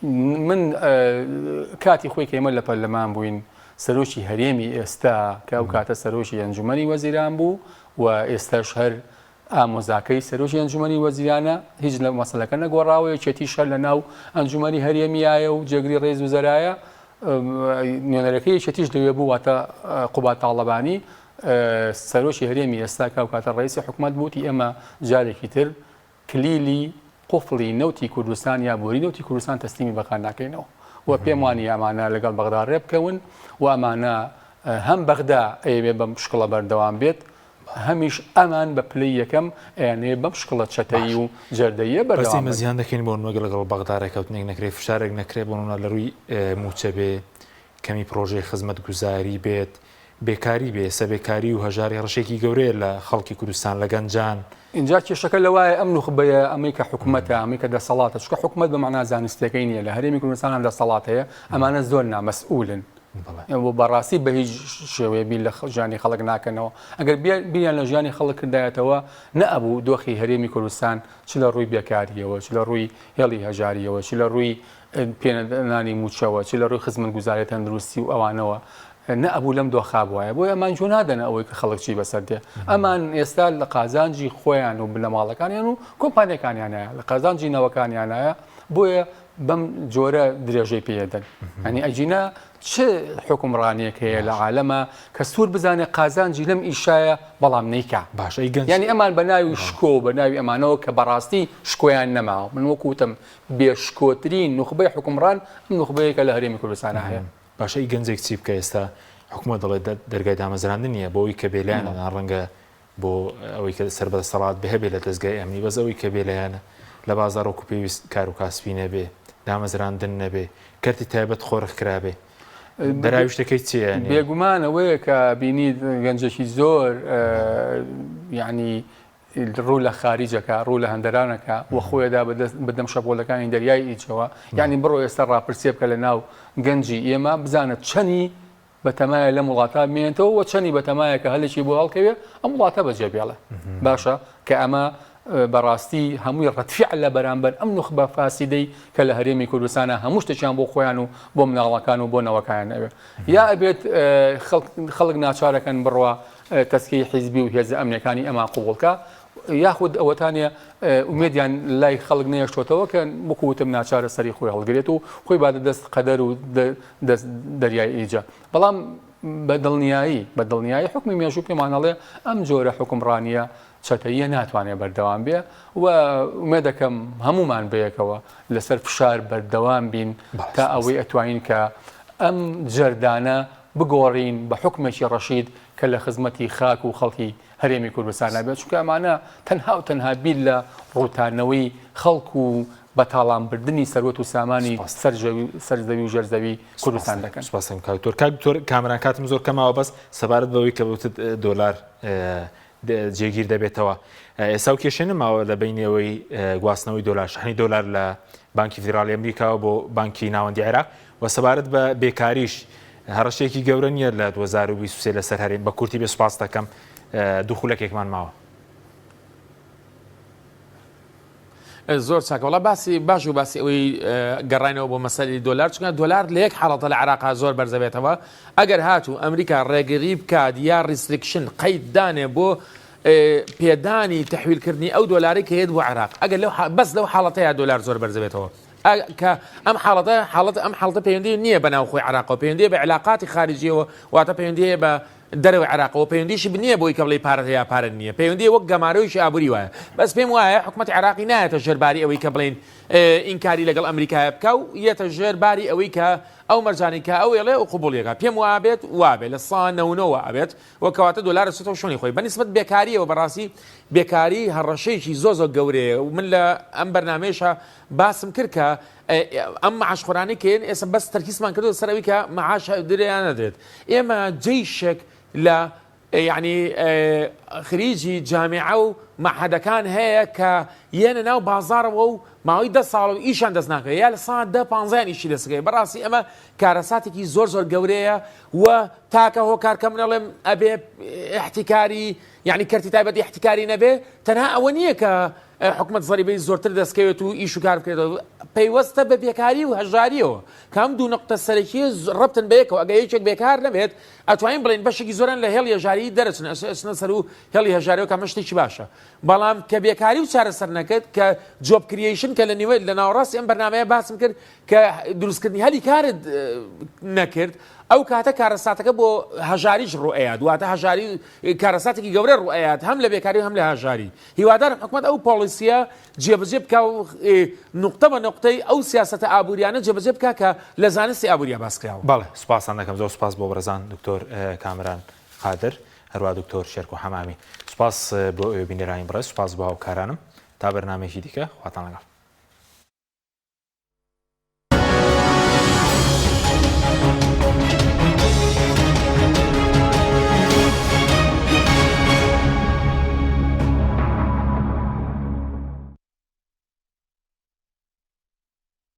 من کاتی خۆی کە ئێمە لە پەرلەمان بووین سەرۆکی هەرێمی ئێستا کە ئەو کاتە سەرۆکی ئەنجومەنی وەزیران بوو و ئێستاش هەر ئامۆزاکەی سەرۆکی ئەنجومەنی وەزیرانە هیچ لە مەسەلەکە نەگۆڕاوەیە چێتی شەر لە ناو ئەنجومەنی هەرێمیایە و جێگری ڕێز وزەرایە نوێنەرەکەی چێتیش لەوێ بوو واتە قوبات تاڵەبانی سەرۆکی هەرێمی ئێستا کە ئەو کاتە ڕئیسی حکوومەت بووتی ئێمە جارێکی تر کلیلی قوفڵی نەوتی کوردستان یا بۆری نەوتی کوردستان تەسلیمی بەکار ناکەینەوە و پێم وانی ئەمانە لەگەڵ بەغدا ڕێبکەون و ئەمانە هەم بەغدا ئەوێ بەم شکڵە بەردەوام بێت هەمیش ئەمان بە پلەی یەکەم ئەیانێ بەم شکڵە چەتەیی و جەردەیە بەرسی مەزیان دەکەین بۆ نوەگە لەگەڵ بەغدارێککەوتنێک نەکرێت فشارێک نەکرێت بۆنە لە ڕووی موچە بێ کەمی پرۆژەی خزمەت گوزاری بێت بێکاری بێ سەبێکاری و هەژاری ڕەشێکی گەورەیە لە خەڵکی کوردستان لە گەنجان اینجا کێشەکە لەوایە ئەم نوخبەیە ئەمەی کە حکوومەتە ئەمەی کە دەسەڵاتە چکە حکوومەت بە مەعنا زانستیەکەی نییە لە هەرێمی کوردستان هەم دەسەڵات هەیە ئەمانە زۆر نامەسئولن بۆ بەڕاستی بە هیچ شێوەیە بیر لە ژیانی خەڵک ناکەنەوە ئەگەر بیان لە ژیانی خەڵک کردایەتەوە نەبوو دۆخی هەرێمی کوردستان چ لە ڕووی بێکاریەوە چ لە ڕووی هێڵی هەژاریەوە چ لە ڕووی پێنانی موچەوە چ لە ڕووی خزمەت گوزاری تەندروستی و ئەوانەوە نەبوو لەم دۆخا بووایە بۆ ئەمان جۆ نادەنە ئەوەی کە خەڵکی بەسەر دێ ئەمان ئێستا لە قازانجی خۆیان و لە ماڵەکانیان و کۆمپانیەکانیانایە لە قازانجی نەوەکانیانایە بۆیە بەم جۆرە درێژەی پێدەن ئەنی ئەجینا چ حکومڕانیەک هەیە لە عالەمە کە سوور بزانێت قازانجی لەم ئیشایە بەڵام نیکە باش ینی ئەمان بە ناوی شکۆ بە ناوی ئەمانەوە کە بەڕاستی شکۆیان نەماوە من وەکوتم بێشکۆترین نوخبەی حکومڕان نوخبەیەکە لە هەرێمی کوردستانە هەیە باشەی گەنجێک چی بکە ئێستا حکوومەت دەڵێت دەرگای دامەزراندن نییە بۆ ئەوی کە بێلایەنە ڕەنگە بۆ ئەوەی کە سەربەدەسەڵات بهێبێت لە دەستگای ئەمنی بەس ئەوەی کە بێلایەنە لە بازاڕۆک و پێویست کار و کاسبی نەبێ دامەزراندن نەبێ کەرتی تایبەت خۆرخ کرابێ دەراوی شتەکەی چیە بێگومانەوەیە کە بینیت گەنجێکی زۆر یعنی ڕوو لە خارجەکە ڕوو لە هەندەرانەکە و خۆیدا بەدەم شەپۆلەکانی دەریای ئیچەوە یعنی بڕۆ ئێستا ڕاپرسێ بکە لە ناو گەنجی ئێمە بزانت چەنی بەتەمایە لە وڵاتە بمێنێتەوە و چەنی بەتەمایە کە هەلێکی بۆ هەڵکەوێ ئەم وڵاتە بەجێبێڵە باشە کە ئەمە بەڕاستی هەمووی ڕەتفیع لە بەرامبەر ئەم نوخبە فاسیدەی کە لە هەرێمی کوردستانە هەموو شتێکیان بۆ خۆیان و بۆ مناڵەکان و بۆ نەوەکان ئەوێ یا ئەبێت خەڵک ناچارەکەن بڕوا تەسکەی حیزبی و هێزە ئەمنیەکانی ئەمان قوبڵکە یاخود ئەوەتانە ئومێدیان لای خەڵک نەیەشتۆتەوە کە بکوتم ناچارە سەری خۆی هەڵگرێت و خۆی بادە دەست قەدەر و دەریای ئیجا بەڵام بەدڵنیایی حکمی مێژوو پێمانەڵێ ئەم جۆرە حکومڕانیە چەتەیە ناتوانێت بەردەوام بێ و ئومێ دەکەم هەمومان بەیەکەوە لەسەر فشار بەردەوام بین تا ئەوەی ئەتوانین کە ئەم جەردانە بگۆڕین بە حکمێکی ڕەشید کە لە خزمەتی خاک و خەڵکی هەرێمی کوردستان بێت چونکە ئەمانە تەنها و تەنها بیر لە ڕووتانەوەی خەڵک و بەتاڵانبردننی سەروەت و سامانی سەرزەوی و ژەرزەوی کوردستان دەکەن. سپاسم کاکتۆر کامران کاتم زۆر کەماوە بەس سەبارەت بەوەی کە بوتت دۆلار جێگیر دەبێتەوە ئێستا و کێشێ نەماوە لە بینەوەی گواستنەوەی دۆلار شحنی دۆلار لە بانکی فیدرالی ئەمریکاوە بۆ بانکی ناوەندی عێراق و سەبارەت بە بێکاریش هەڕەشێکی گەورە نییە لە 2023 لەسەر هەرێم بە کورتی بێ سوپاس دەکەم دووخولەکێکمان ماوە. زۆر چاکەوەڵە باسی باش و باسی ئەوەی گەڕینەوە بۆ مەسەلی دۆلار چونکە دۆلار لە یەک حاڵەتە لە عێراقا زۆر بەرزەبێتەوە ئەگەر هاتوو ئەمریکا ڕێگری بکات یا ریستریکشن قەید دانێ بۆ پێدانی تەحویلکردنی ئەو دۆلاری کە هێت بۆ عێراق ئەگەر بەس لەو حاڵەتەیە دۆلار زۆر بەرزەبێتەوە کە ئەم حاڵەتە پەیوەندی نییە بە ناوخۆی عێراقەوە پەیوەندی بە علاقاتی خارجیەوە واتە پەیوەندی بە دەرەوەی عێراقەوە پەیوەندیشی بنیە بۆی کە بڵێ پارەت هەیە پارە نییە پەیوەندی وەک گەمارەوەیشی ئابووری وایە بەس پێم وایە حکوومەتی عێراقی نایەتە ژێرباری ئەوەی کە بڵێن ئینکاری لەگەڵ ئەمریکایە بکە و یەتە ژێرباری ئەوەی کە ئەو مەرجانی کە ئەو ێڵێ و قوبوڵیەکە پێم وابێت وابێت لە ساڵ 99 ئەبێت وەکەواتە دۆلار سێتەوە شوێنی خۆی بەنسبەت بێکاریەوە بەڕاستی بێکاری هەڕەشەیەکی زۆر گەورەیە و من لە ئەم بەرنامەیەشە باسم کرد کە ئەم معاشخۆرانی کەین ئێستا بەس تەرکیزمان کردو سەر ئەوەی کە معاش درێیان نەدرێت ئێمە جێیشێک لە یعنی خریجی جامعە و معهدەکان هەیە کە یەنە ناو بازارەوە و ماوەی 10 ساڵ ئیشان دەست ناکەێت یا لە ساعت 10-15 ئیشی دەستگەی بەڕاستی ئەمە کارەساتێکی زۆر گەورەیە و تاکە هۆکارکە منەڵێم ئەبێ احتیکاری یعنی کەرتی تایبەتی احتیکاری نەبێ تەنها ئەوە نییە کە حکومت زەریبەی زۆرتر دەستکەوێت و ئیش و کار بکرێتەوە پەیوەستە بە بێکاری و هەژاریەوە کام دوو نقطە سەرەکی ڕبتن بەیەکەوە ئەگە یەکێک بێکار نەبێت ئەتوانین بڵێن بەشێکی زۆران لە هێڵی هەژاری دەرەچن ئەچنە سەر و هێڵی هەژاریەوە کە شتێکی باشە بەڵام کە بێکاری و چارەسەر نەکرد کە جۆب کریشن کە لە ناوەڕاستی ئەم بەرنامەیە باسم کرد کە دروستکردنی هەلی کارت نەکرد ئەو کاتە کارەساتەکە بۆ هەژاریش ڕوئەیە دواتە هەژاری کارەساتێکی گەورە ڕوئەیە هەم لە بێکاری هەم لە هەژاری هیوادارم حکومەت ئەو پۆلیسیە جێبەجێ بکە و نقطە بە نقطەی ئەو سیاسەتە ئابوووریانە جێبەجێ بکە کە لە زانستی ئابوووریە باسکراوە. بەڵێ سوپاسان دەکەم زۆر سوپاس بۆ بەرزان دکتۆر کامران قادر هەروە دکتۆر شێرکۆ حەمامی سوپاس بۆ ئێوە بینەرانی بڕێز سوپاس بۆ هاوکارانم تا بەرنامێکی دیکە خواتان لەگەڵ.